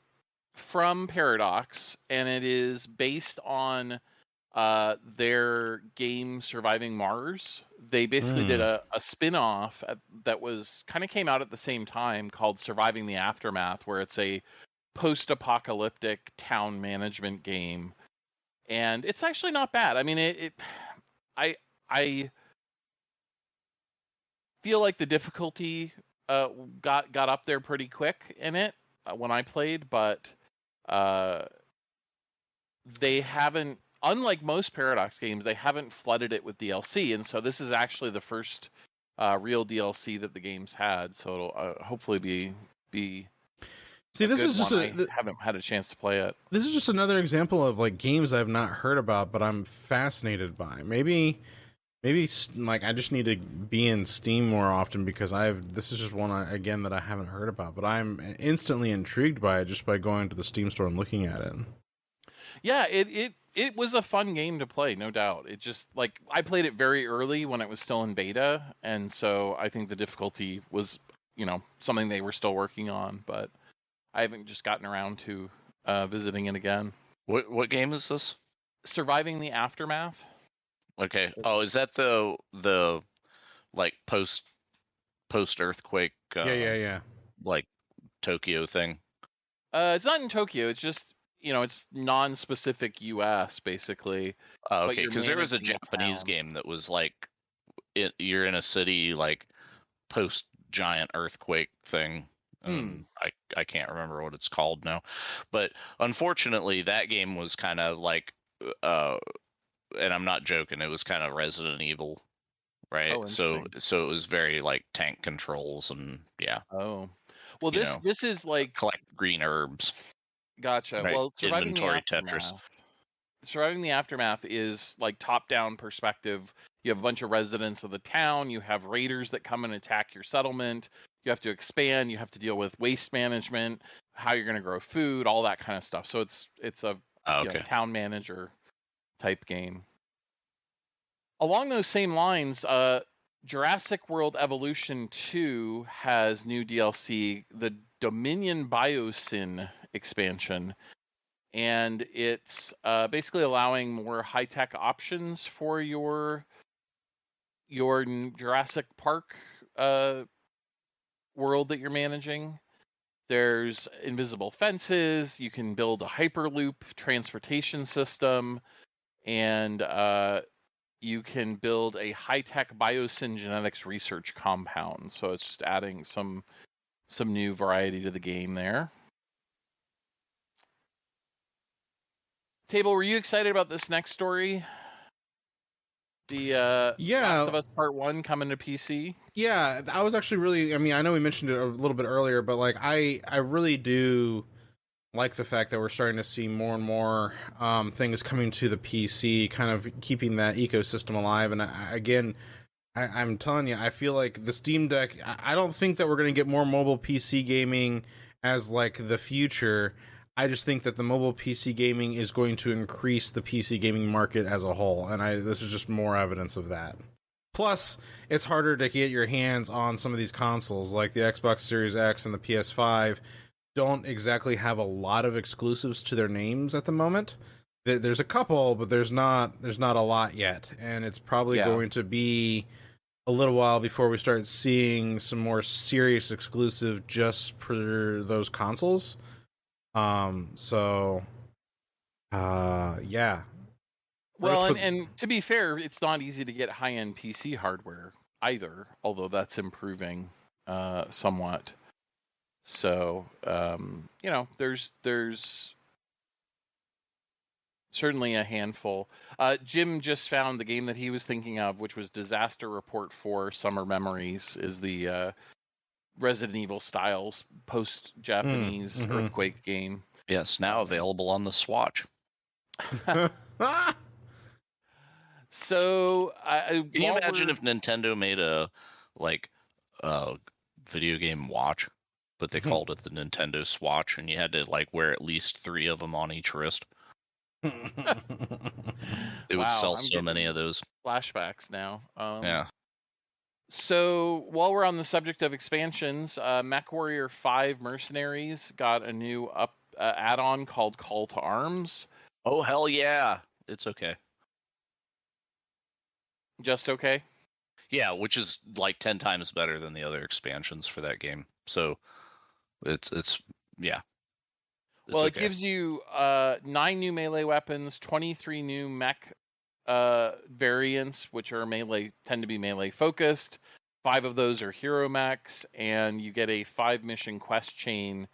from Paradox, and it is based on their game Surviving Mars. They basically did a spin-off that was kind of came out at the same time called Surviving the Aftermath, where it's a post-apocalyptic town management game, and it's actually not bad. I mean, I feel like the difficulty got up there pretty quick in it when I played, but they haven't, unlike most Paradox games, they haven't flooded it with DLC, and so this is actually the first real DLC that the game's had. So it'll hopefully be. See, this is just I haven't had a chance to play it. This is just another example of like games I've not heard about, but I'm fascinated by. Maybe like I just need to be in Steam more often because this is just one again that I haven't heard about, but I'm instantly intrigued by it just by going to the Steam store and looking at it. Yeah, it was a fun game to play, no doubt. It just like I played it very early when it was still in beta, and so I think the difficulty was, something they were still working on, but I haven't just gotten around to visiting it again. What game is this? Surviving the Aftermath. Okay. Oh, is that the like post earthquake? Yeah. Like Tokyo thing. It's not in Tokyo. It's just it's non-specific U.S. basically. Oh, okay. Because there was a Japanese game that was like, you're in a city like post giant earthquake thing. I can't remember what it's called now, but unfortunately that game was kind of like and I'm not joking, it was kind of Resident Evil, right? Oh, so it was very like tank controls and yeah. Oh, well, this is like collect green herbs. Gotcha. Right? Well, Inventory Tetris. Surviving the Aftermath is like top-down perspective. You have a bunch of residents of the town. You have raiders that come and attack your settlement. You have to expand. You have to deal with waste management, how you're going to grow food, all that kind of stuff. So it's a town manager type game. Along those same lines, Jurassic World Evolution 2 has new DLC, the Dominion Biosyn expansion, and it's basically allowing more high-tech options for your Jurassic Park world that you're managing. There's invisible fences, you can build a Hyperloop transportation system, and you can build a high-tech biosyn genetics research compound. So it's just adding some new variety to the game there. Table, were you excited about this next story? The Last of Us Part 1 coming to PC? Yeah, I was actually really, I know we mentioned it a little bit earlier, but like I really do like the fact that we're starting to see more and more things coming to the PC, kind of keeping that ecosystem alive. And I'm telling you, I feel like the Steam Deck, I don't think that we're going to get more mobile PC gaming as like the future. I just think that the mobile PC gaming is going to increase the PC gaming market as a whole, and this is just more evidence of that. Plus, it's harder to get your hands on some of these consoles, like the Xbox Series X and the PS5 don't exactly have a lot of exclusives to their names at the moment. There's a couple, but there's not a lot yet, and it's probably going to be a little while before we start seeing some more serious exclusive just for those consoles. Yeah. Well, and to be fair, it's not easy to get high-end PC hardware either, although that's improving somewhat. So, there's certainly a handful. Jim just found the game that he was thinking of, which was Disaster Report 4 Summer Memories, is the Resident Evil styles post-Japanese mhm. earthquake game. Yes, now available on the Swatch. So, Can you while imagine we're- if Nintendo made a video game watch, but they called it the Nintendo Swatch, and you had to wear at least 3 of them on each wrist? They would Wow, sell I'm so many getting of those. flashbacks now. Yeah. So while we're on the subject of expansions, MechWarrior 5 Mercenaries got a new add-on called Call to Arms. Oh hell yeah! It's okay. Just okay. Yeah, which is 10 times better than the other expansions for that game. So it's yeah. Well, it okay. gives you 9 new melee weapons, 23 new mech variants, which are tend to be melee focused. 5 of those are hero mechs, and you get a 5-mission quest chain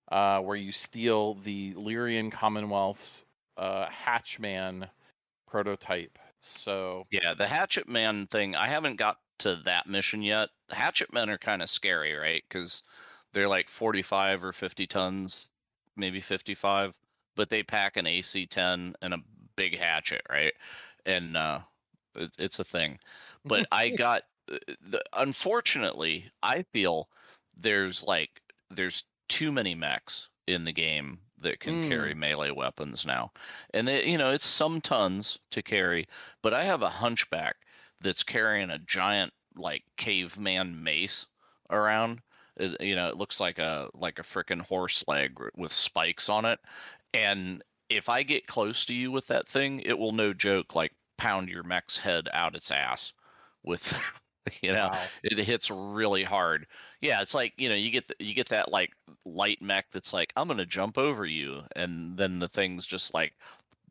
where you steal the Lyrian Commonwealth's Hatchman prototype. So Yeah, the Hatchet Man thing, I haven't got to that mission yet. The Hatchet Men are kind of scary, right? Because they're 45 or 50 tons, maybe 55, but they pack an AC-10 and a big hatchet, right? And it's a thing. But I got, unfortunately, I feel there's too many mechs in the game that can carry melee weapons now. And it's some tons to carry, but I have a hunchback that's carrying a giant caveman mace around. It looks like a frickin' horse leg with spikes on it. And if I get close to you with that thing, it will, no joke, pound your mech's head out its ass with wow. it hits really hard. Yeah, it's you get that light mech that's I'm gonna jump over you, and then the thing's just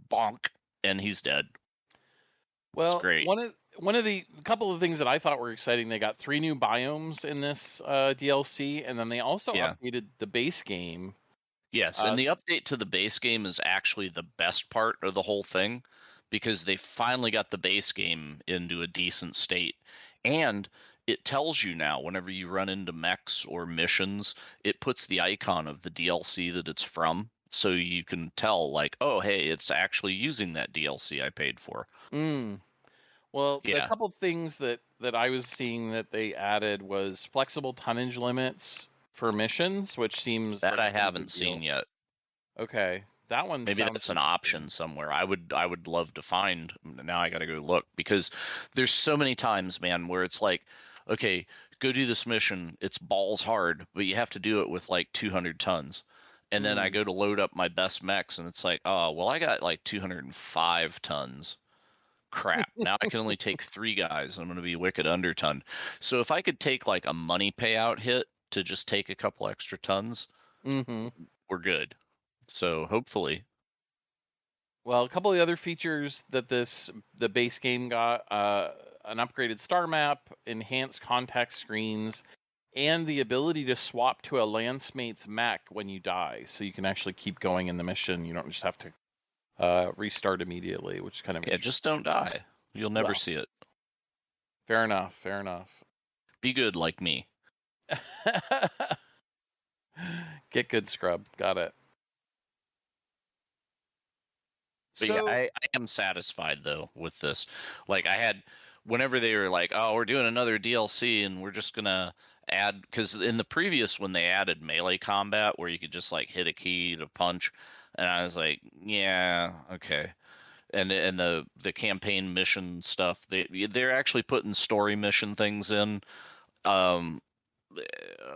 bonk, and he's dead. Well, it's great. one of the couple of things that I thought were exciting, they got 3 new biomes in this DLC, and then they also updated the base game. Yes, and the update to the base game is actually the best part of the whole thing, because they finally got the base game into a decent state. And it tells you now, whenever you run into mechs or missions, it puts the icon of the DLC that it's from, so you can tell, oh, hey, it's actually using that DLC I paid for. Well, the couple things that I was seeing that they added was flexible tonnage limits for missions, which seems that I haven't seen yet. Okay, that one maybe that's an option somewhere. I would love to find. Now I got to go look, because there's so many times, man, where it's okay, go do this mission. It's balls hard, but you have to do it with 200 tons. And then I go to load up my best mechs, and it's oh, well, I got 205 tons. Crap. Now I can only take 3 guys. I'm going to be wicked undertonned. So if I could take a money payout hit to just take a couple extra tons, we're good. So hopefully. Well, a couple of the other features that the base game got, an upgraded star map, enhanced contact screens, and the ability to swap to a lancemate's mech when you die, so you can actually keep going in the mission. You don't just have to restart immediately, which is kind of just don't die. You'll never see it. Fair enough. Fair enough. Be good like me. Get good, scrub. Got it. But yeah, I am satisfied though with this. I had, whenever they were oh, we're doing another DLC and we're just gonna add, because in the previous one they added melee combat where you could just hit a key to punch, and I was yeah, okay. And the campaign mission stuff, they're actually putting story mission things in.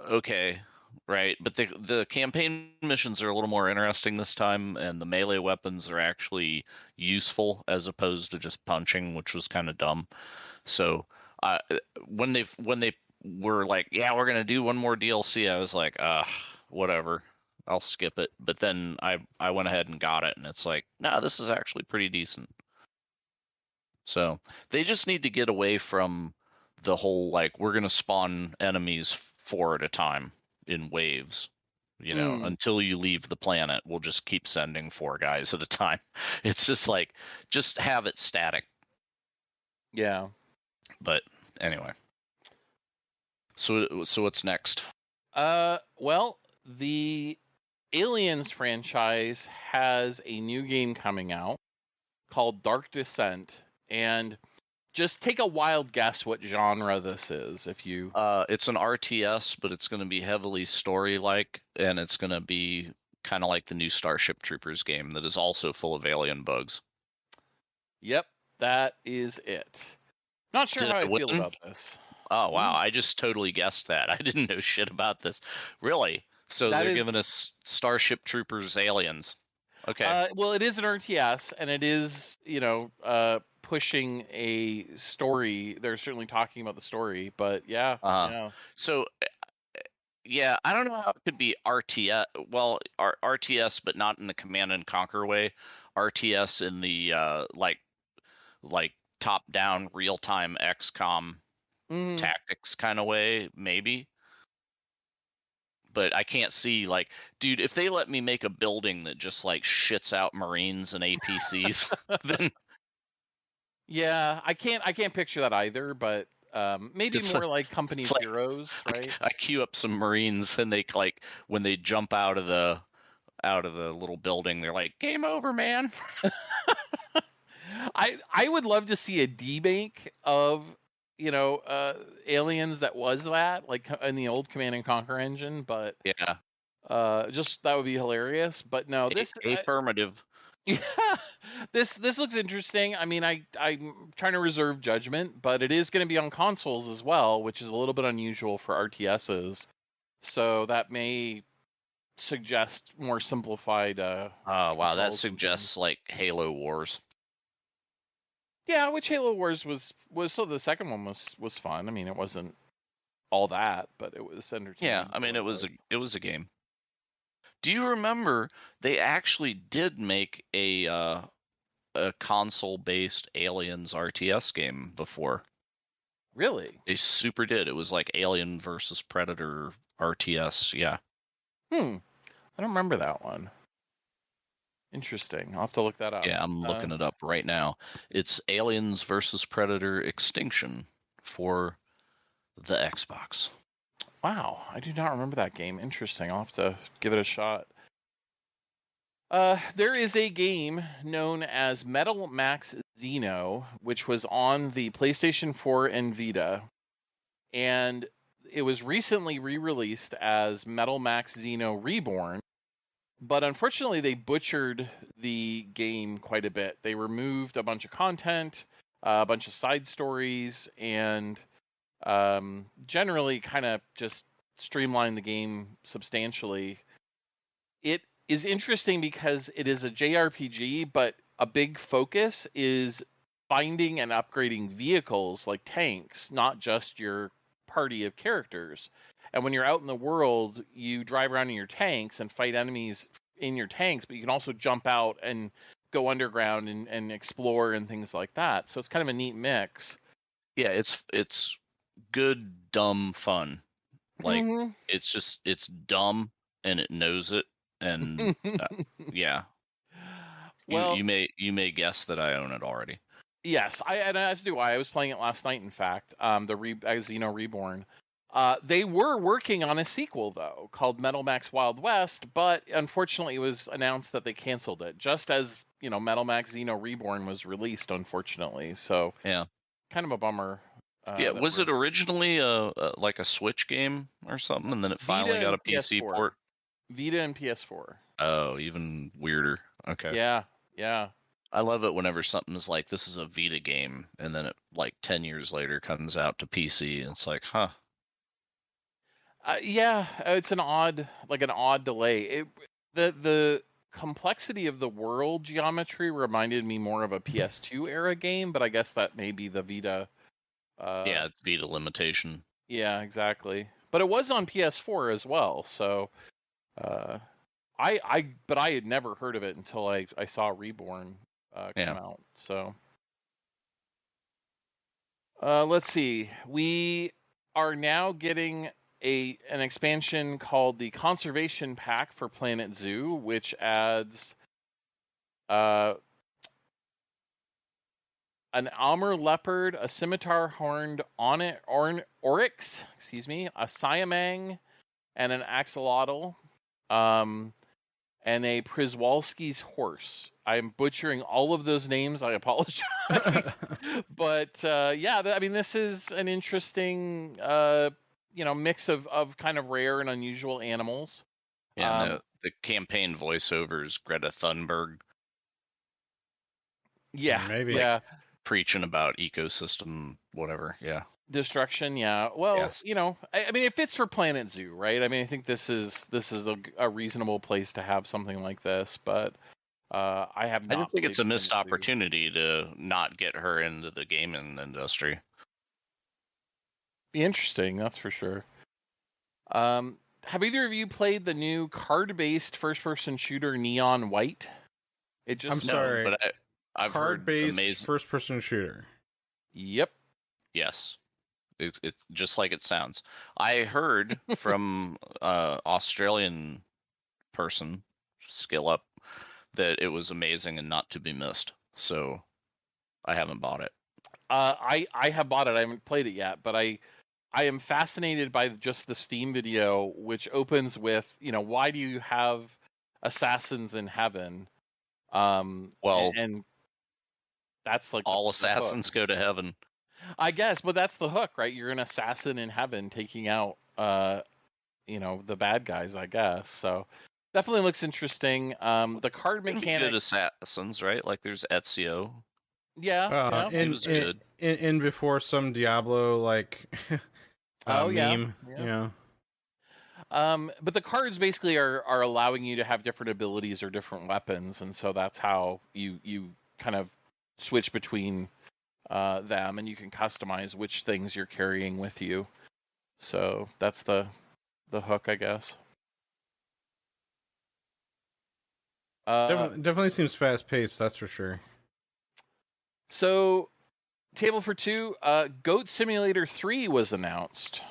Okay, right, but the campaign missions are a little more interesting this time, and the melee weapons are actually useful as opposed to just punching, which was kind of dumb. So when they were yeah, we're gonna do one more DLC, I was whatever, I'll skip it. But then I went ahead and got it, and it's no, this is actually pretty decent. So they just need to get away from the whole we're gonna spawn enemies 4 at a time in waves, until you leave the planet. We'll just keep sending 4 guys at a time. It's just just have it static. Yeah. But anyway. So what's next? Well, the Aliens franchise has a new game coming out called Dark Descent, and just take a wild guess what genre this is. If you, It's an RTS, but it's going to be heavily story-like, and it's going to be kind of like the new Starship Troopers game that is also full of alien bugs. yep, that is it. Not sure Did how I I feel win? about this. Oh wow, I just totally guessed that. I didn't know shit about this. Really? So That they're is, giving us Starship Troopers aliens. Okay. well, it is an RTS, and it is, pushing a story. They're certainly talking about the story, but yeah, Uh-huh. yeah. So yeah, I don't know how it could be RTS. Well, RTS, but not in the Command and Conquer way. RTS in the like top-down real-time XCOM Mm. tactics kind of way, maybe. But I can't see like, dude, if they let me make a building that just like shits out Marines and APCs, then Yeah, I can't picture that either, but maybe it's more like Company it's of like Heroes, right? I queue up some Marines and they like when they jump out of the little building, they're like, "Game over, man." I would love to see a demake of aliens that was that like in the old Command and Conquer engine, but Yeah, just that would be hilarious. But no, affirmative. yeah, this looks interesting. I mean, I'm trying to reserve judgment, but it is going to be on consoles as well, which is a little bit unusual for RTSs. So that may suggest more simplified Wow, that controls and things. suggests like Halo Wars. Yeah, which Halo Wars was so the second one was fun. I mean, it wasn't all that, but it was Yeah, entertaining I for mean what it was. it was a game. Do you remember they actually did make a console-based Aliens RTS game before? Really? They super did. It was like Alien versus Predator RTS. Yeah. I don't remember that one. Interesting. I'll have to look that up. Yeah, I'm looking it up right now. It's Aliens versus Predator Extinction for the Xbox. Wow, I do not remember that game. Interesting. I'll have to give it a shot. There is a game known as Metal Max Xeno, which was on the PlayStation 4 and Vita, and it was recently re-released as Metal Max Xeno Reborn. But unfortunately, they butchered the game quite a bit. They removed a bunch of content, a bunch of side stories, and generally kind of just streamlined the game substantially. It is interesting because it is a JRPG, but a big focus is finding and upgrading vehicles like tanks, not just your party of characters. And when you're out in the world, you drive around in your tanks and fight enemies in your tanks, but you can also jump out and go underground and explore and things like that. So it's kind of a neat mix. Yeah, it's good dumb fun. Like Mm-hmm. it's dumb and it knows it and yeah. Well, You may guess that I own it already. yes, and as do I. I was playing it last night. In fact, as Reborn. They were working on a sequel though, called Metal Max Wild West, but unfortunately, it was announced that they canceled it, just as Metal Max Xeno Reborn was released. Unfortunately, so Yeah. kind of a bummer. Yeah, That was we're it originally like a Switch game or something and then it Vita finally got and a PC PS4, port? Vita and PS4. Oh, even weirder. Okay. Yeah, yeah. I love it whenever something's like this is a Vita game and then it like 10 years later comes out to PC and it's like, "Huh." Yeah, it's an odd delay. The complexity of the world geometry reminded me more of a PS2 era game, but I guess that may be the Vita. Yeah, it's Vita limitation. Yeah, exactly. But it was on PS4 as well, so but I had never heard of it until I saw Reborn come out. So let's see. We are now getting an expansion called the Conservation Pack for Planet Zoo, which adds an Amur leopard, a scimitar horned oryx, a siamang, and an axolotl, and a Przewalski's horse. I'm butchering all of those names. I apologize. But yeah, I mean, this is an interesting, mix of kind of rare and unusual animals. Yeah, and the campaign voiceovers, Greta Thunberg. Yeah, maybe. yeah. Preaching about ecosystem, whatever. Yeah. Destruction, yeah. Well, Yes. I mean, it fits for Planet Zoo, right? I mean, I think this is a reasonable place to have something like this, but I have not. I just think it's a missed Planet Zoo. opportunity to not get her into the gaming industry. Be interesting, that's for sure. Have either of you played the new card-based first-person shooter Neon White? It just I'm sorry. but I've heard Card-based amazing. first-person shooter. Yep. Yes, it's just like it sounds. I heard from Australian person, Skill Up, that it was amazing and not to be missed. So I haven't bought it. I have bought it. I haven't played it yet, but I am fascinated by just the Steam video, which opens with, why do you have assassins in heaven? Well, and that's like all the assassins go to heaven. I guess, but that's the hook, right? You're an assassin in heaven taking out, the bad guys, I guess. So definitely looks interesting. The card mechanic. Good assassins, right? Like there's Ezio. Yeah. He was good. In before some Diablo like meme, yeah. But the cards basically are allowing you to have different abilities or different weapons, and so that's how you kind of switch between them, and you can customize which things you're carrying with you. So that's the hook, I guess. Definitely seems fast paced, that's for sure. So, table for two, Goat Simulator 3 was announced.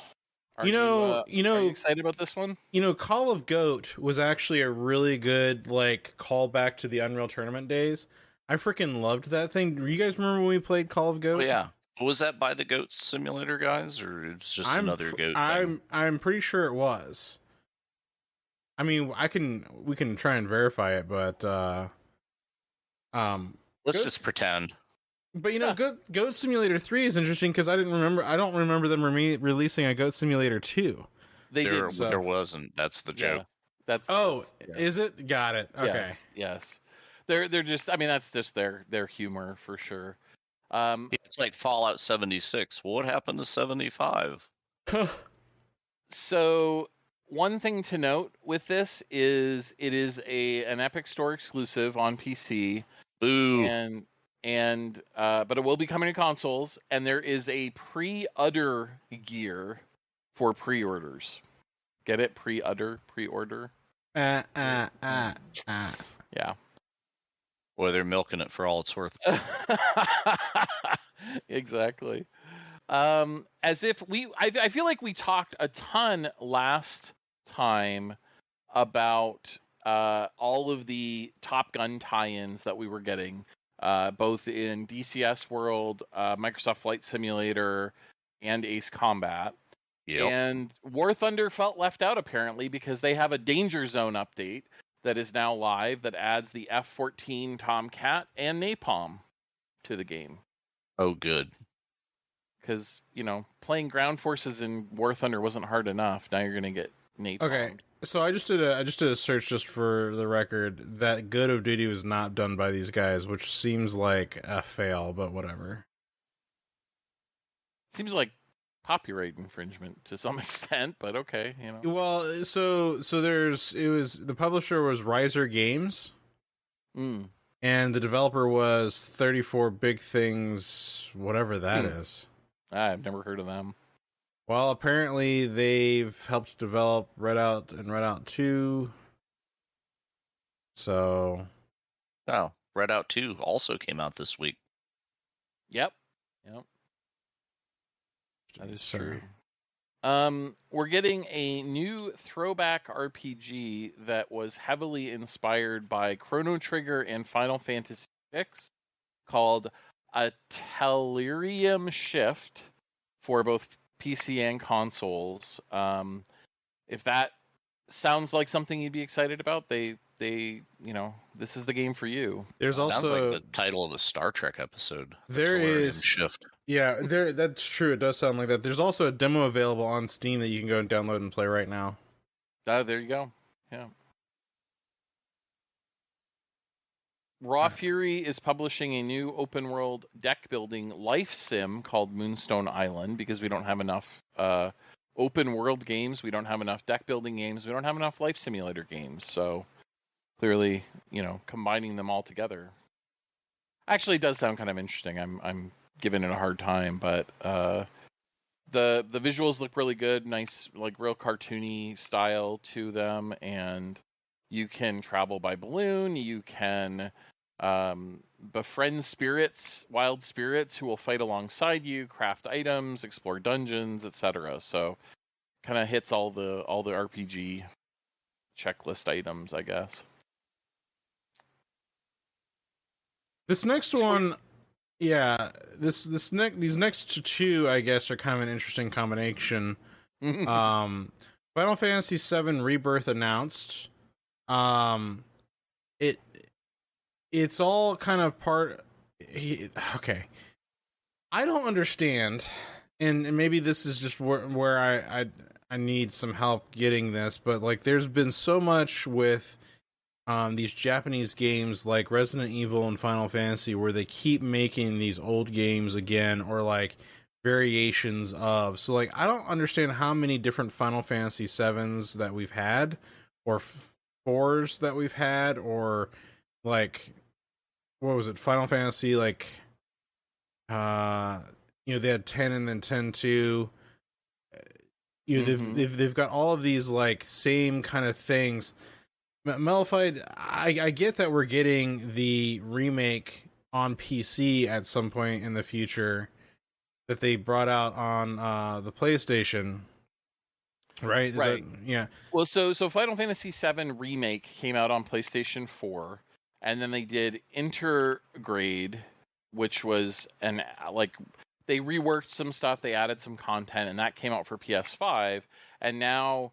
Are you excited about this one? Call of Goat was actually a really good callback to the Unreal Tournament days. I freaking loved that thing. Do you guys remember when we played Call of Goat? Oh, yeah. Was that by the Goat Simulator guys, or it's just another Goat thing? I'm pretty sure it was. I mean, we can try and verify it, but let's just pretend. But Goat Simulator 3 is interesting because I don't remember them releasing a Goat Simulator 2. There wasn't. That's the joke. Yeah, is it? Got it. Okay. Yes. They're just. I mean, that's just their humor for sure. It's like Fallout 76. Well, what happened to 75? So one thing to note with this is it is an Epic Store exclusive on PC. Boo. And but it will be coming to consoles, and there is a pre-udder gear for pre-orders. Get it? Pre-order. Yeah. Boy, they're milking it for all it's worth. Exactly. As if I feel like we talked a ton last time about all of the Top Gun tie-ins that we were getting. Both in DCS World, Microsoft Flight Simulator, and Ace Combat. Yep. And War Thunder felt left out apparently because they have a Danger Zone update that is now live that adds the F-14 Tomcat and Napalm to the game. Oh, good. Because, playing ground forces in War Thunder wasn't hard enough. Now you're going to get Napalm. Okay. So I just did a search just for the record. That Good of Duty was not done by these guys, which seems like a fail, but whatever. Seems like copyright infringement to some extent, but okay, Well, so the publisher was Riser Games, and the developer was 34 Big Things, whatever that is. I've never heard of them. Well, apparently they've helped develop Redout and Redout 2. So... Oh, Redout 2 also came out this week. Yep. That is true. We're getting a new throwback RPG that was heavily inspired by Chrono Trigger and Final Fantasy VI called A Tellurium Shift for both PC and consoles. if that sounds like something you'd be excited about, they this is the game for you. There's Sounds also like the title of a Star Trek episode. The there Tellurium is Shift. yeah there that's true. It does sound like that. There's also a demo available on Steam that you can go and download and play right now. There you go. Yeah. Raw Fury is publishing a new open world deck building life sim called Moonstone Island because we don't have enough open world games. We don't have enough deck building games. We don't have enough life simulator games. So clearly, combining them all together actually does sound kind of interesting. I'm giving it a hard time, but the visuals look really good. Nice, like real cartoony style to them, and you can travel by balloon. You can befriend spirits, wild spirits who will fight alongside you, craft items, explore dungeons, etc. So kind of hits all the RPG checklist items, I guess. This next one, yeah, these next two, I guess, are kind of an interesting combination. Final Fantasy VII Rebirth announced. It's all kind of part. Okay, I don't understand, and maybe this is just where I need some help getting this, but like, there's been so much with these Japanese games like Resident Evil and Final Fantasy where they keep making these old games again, or like variations of. So like, I don't understand how many different Final Fantasy 7s that we've had, or 4s that we've had, or like, what was it, Final Fantasy, like they had 10 and then 10-2. They've got all of these like same kind of things. Mellified, I get that we're getting the remake on PC at some point in the future that they brought out on the PlayStation, right? Yeah. Well, so Final Fantasy VII Remake came out on PlayStation 4, and then they did Intergrade, which was they reworked some stuff, they added some content, and that came out for PS5, and now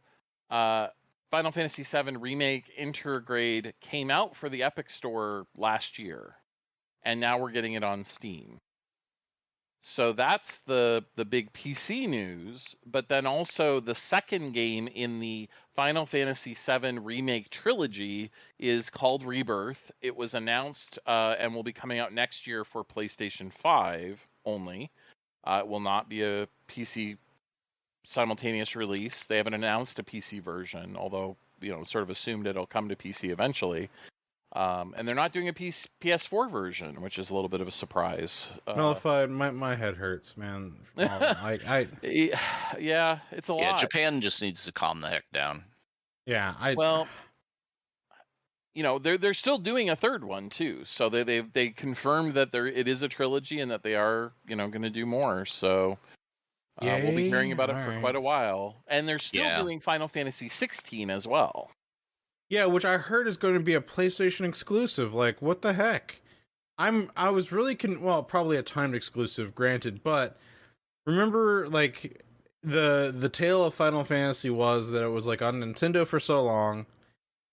Final Fantasy VII Remake Intergrade came out for the Epic Store last year, and now we're getting it on Steam. So that's the big PC news, but then also the second game in the Final Fantasy VII Remake trilogy is called Rebirth. It was announced and will be coming out next year for PlayStation 5 only. It will not be a PC simultaneous release. They haven't announced a PC version, although sort of assumed it'll come to PC eventually. And they're not doing a PS4 version, which is a little bit of a surprise. Nullified, my head hurts, man. Yeah, it's a lot. Yeah, Japan just needs to calm the heck down. Yeah, they're still doing a third one too. So they confirmed that it is a trilogy and that they are going to do more. So we'll be hearing about it for quite a while. And they're still doing Final Fantasy 16 as well. Yeah, which I heard is going to be a PlayStation exclusive. Like, what the heck? I was really probably a timed exclusive, granted, but remember, like, the tale of Final Fantasy was that it was like on Nintendo for so long,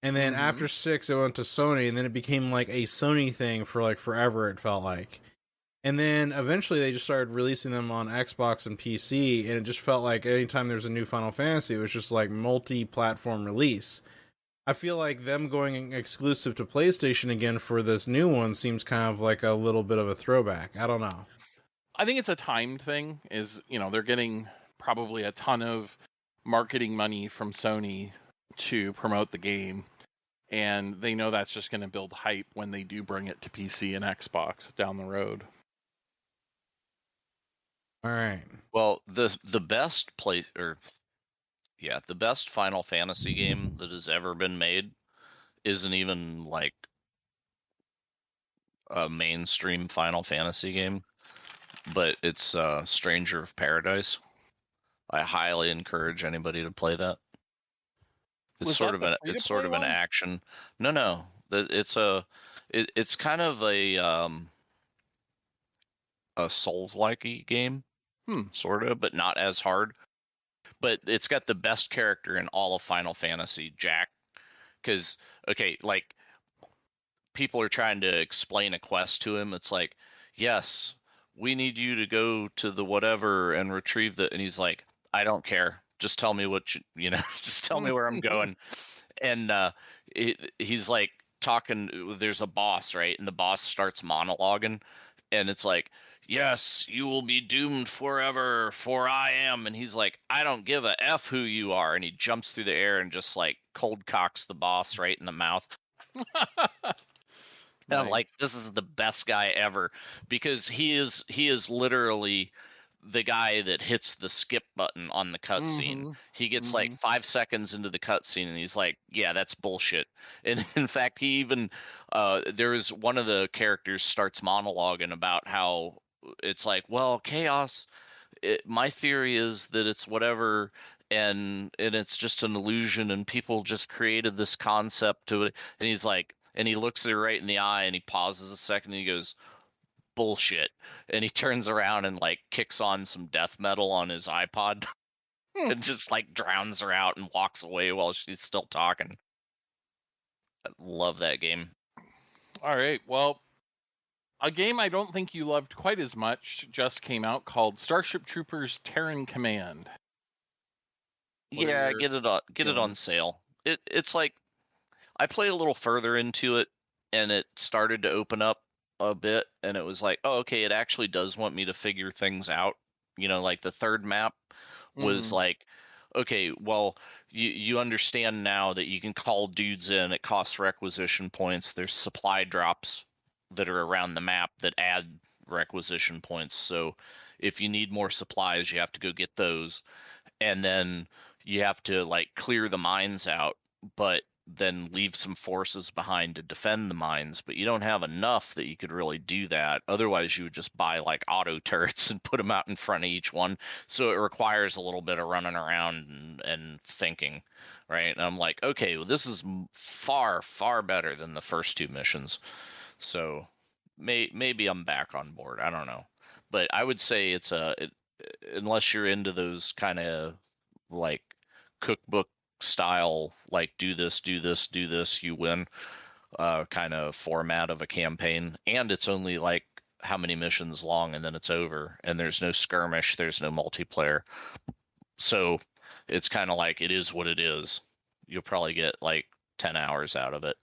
and then after 6 it went to Sony, and then it became like a Sony thing for like forever, it felt like. And then eventually they just started releasing them on Xbox and PC, and it just felt like anytime there's a new Final Fantasy, it was just like multi-platform release. I feel like them going exclusive to PlayStation again for this new one seems kind of like a little bit of a throwback. I don't know. I think it's a timed thing. They're getting probably a ton of marketing money from Sony to promote the game, and they know that's just going to build hype when they do bring it to PC and Xbox down the road. All right. Well, the best the best Final Fantasy game that has ever been made isn't even like a mainstream Final Fantasy game, but it's Stranger of Paradise. I highly encourage anybody to play that. It's sort of an action. No, it's kind of a Souls-like game, sort of, but not as hard. but it's got the best character in all of Final Fantasy, Jack. Because okay, like people are trying to explain a quest to him. It's like, yes, we need you to go to the whatever and retrieve the, and he's like, I don't care. Just tell me what you know, just tell me where I'm going. And he's like talking, there's a boss, right? And the boss starts monologuing, and it's like, yes, you will be doomed forever, for I am. And he's like, I don't give a F who you are. And he jumps through the air and just like cold cocks the boss right in the mouth. And I'm like, this is the best guy ever, because he is literally the guy that hits the skip button on the cutscene. He gets like 5 seconds into the cutscene and he's like, yeah, that's bullshit. And in fact, he even there is one of the characters starts monologuing about how it's like, well, chaos, my theory is that it's whatever, and it's just an illusion, and people just created this concept to it. And he's like, and he looks her right in the eye and he pauses a second and he goes, bullshit. And he turns around and like kicks on some death metal on his iPod and just like drowns her out and walks away while she's still talking. I love that game. All right. Well, a game I don't think you loved quite as much just came out called Starship Troopers Terran Command. Yeah, get it on sale. It's like, I played a little further into it and it started to open up a bit, and it was like, oh, okay, it actually does want me to figure things out. You know, like the third map was like, okay, well, you understand now that you can call dudes in, it costs requisition points. There's supply drops that are around the map that add requisition points. So if you need more supplies, you have to go get those. And then you have to like clear the mines out, but then leave some forces behind to defend the mines, but you don't have enough that you could really do that. Otherwise, you would just buy like auto turrets and put them out in front of each one. So it requires a little bit of running around and thinking, right? And I'm like, okay, well, this is far, far better than the first two missions. So maybe I'm back on board. I don't know. But I would say it's unless you're into those kind of like cookbook style, like do this, you win kind of format of a campaign, and it's only like how many missions long and then it's over, and there's no skirmish, there's no multiplayer, so it's kind of like, it is what it is. You'll probably get like 10 hours out of it.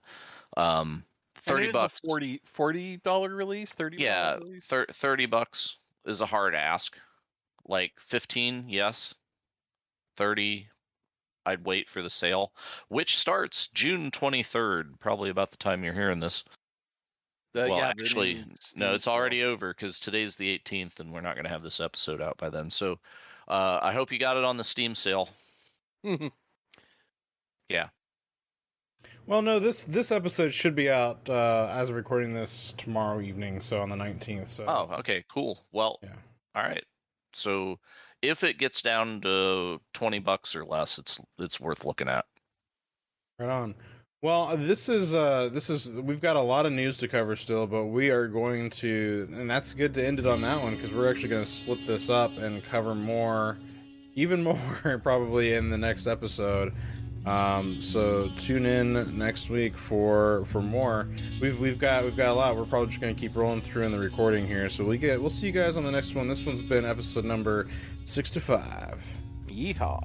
$30 $40 release, $30 yeah release? $30 is a hard ask. Like 15, yes. 30, I'd wait for the sale, which starts June 23rd, probably about the time you're hearing this. Actually, no, it's already over because today's the 18th and we're not going to have this episode out by then. So I hope you got it on the Steam sale. Yeah. Well, no, this episode should be out as of recording this tomorrow evening, so on the 19th. So. Oh, okay, cool. Well, yeah. All right. So if it gets down to $20 or less, it's worth looking at. Right on. Well, this is we've got a lot of news to cover still, but we are going to, and that's good to end it on that one, because we're actually going to split this up and cover more, even more probably in the next episode. So tune in next week for more. We've got a lot. We're probably just going to keep rolling through in the recording here. So we'll see you guys on the next one. This one's been episode number 65. Yeehaw.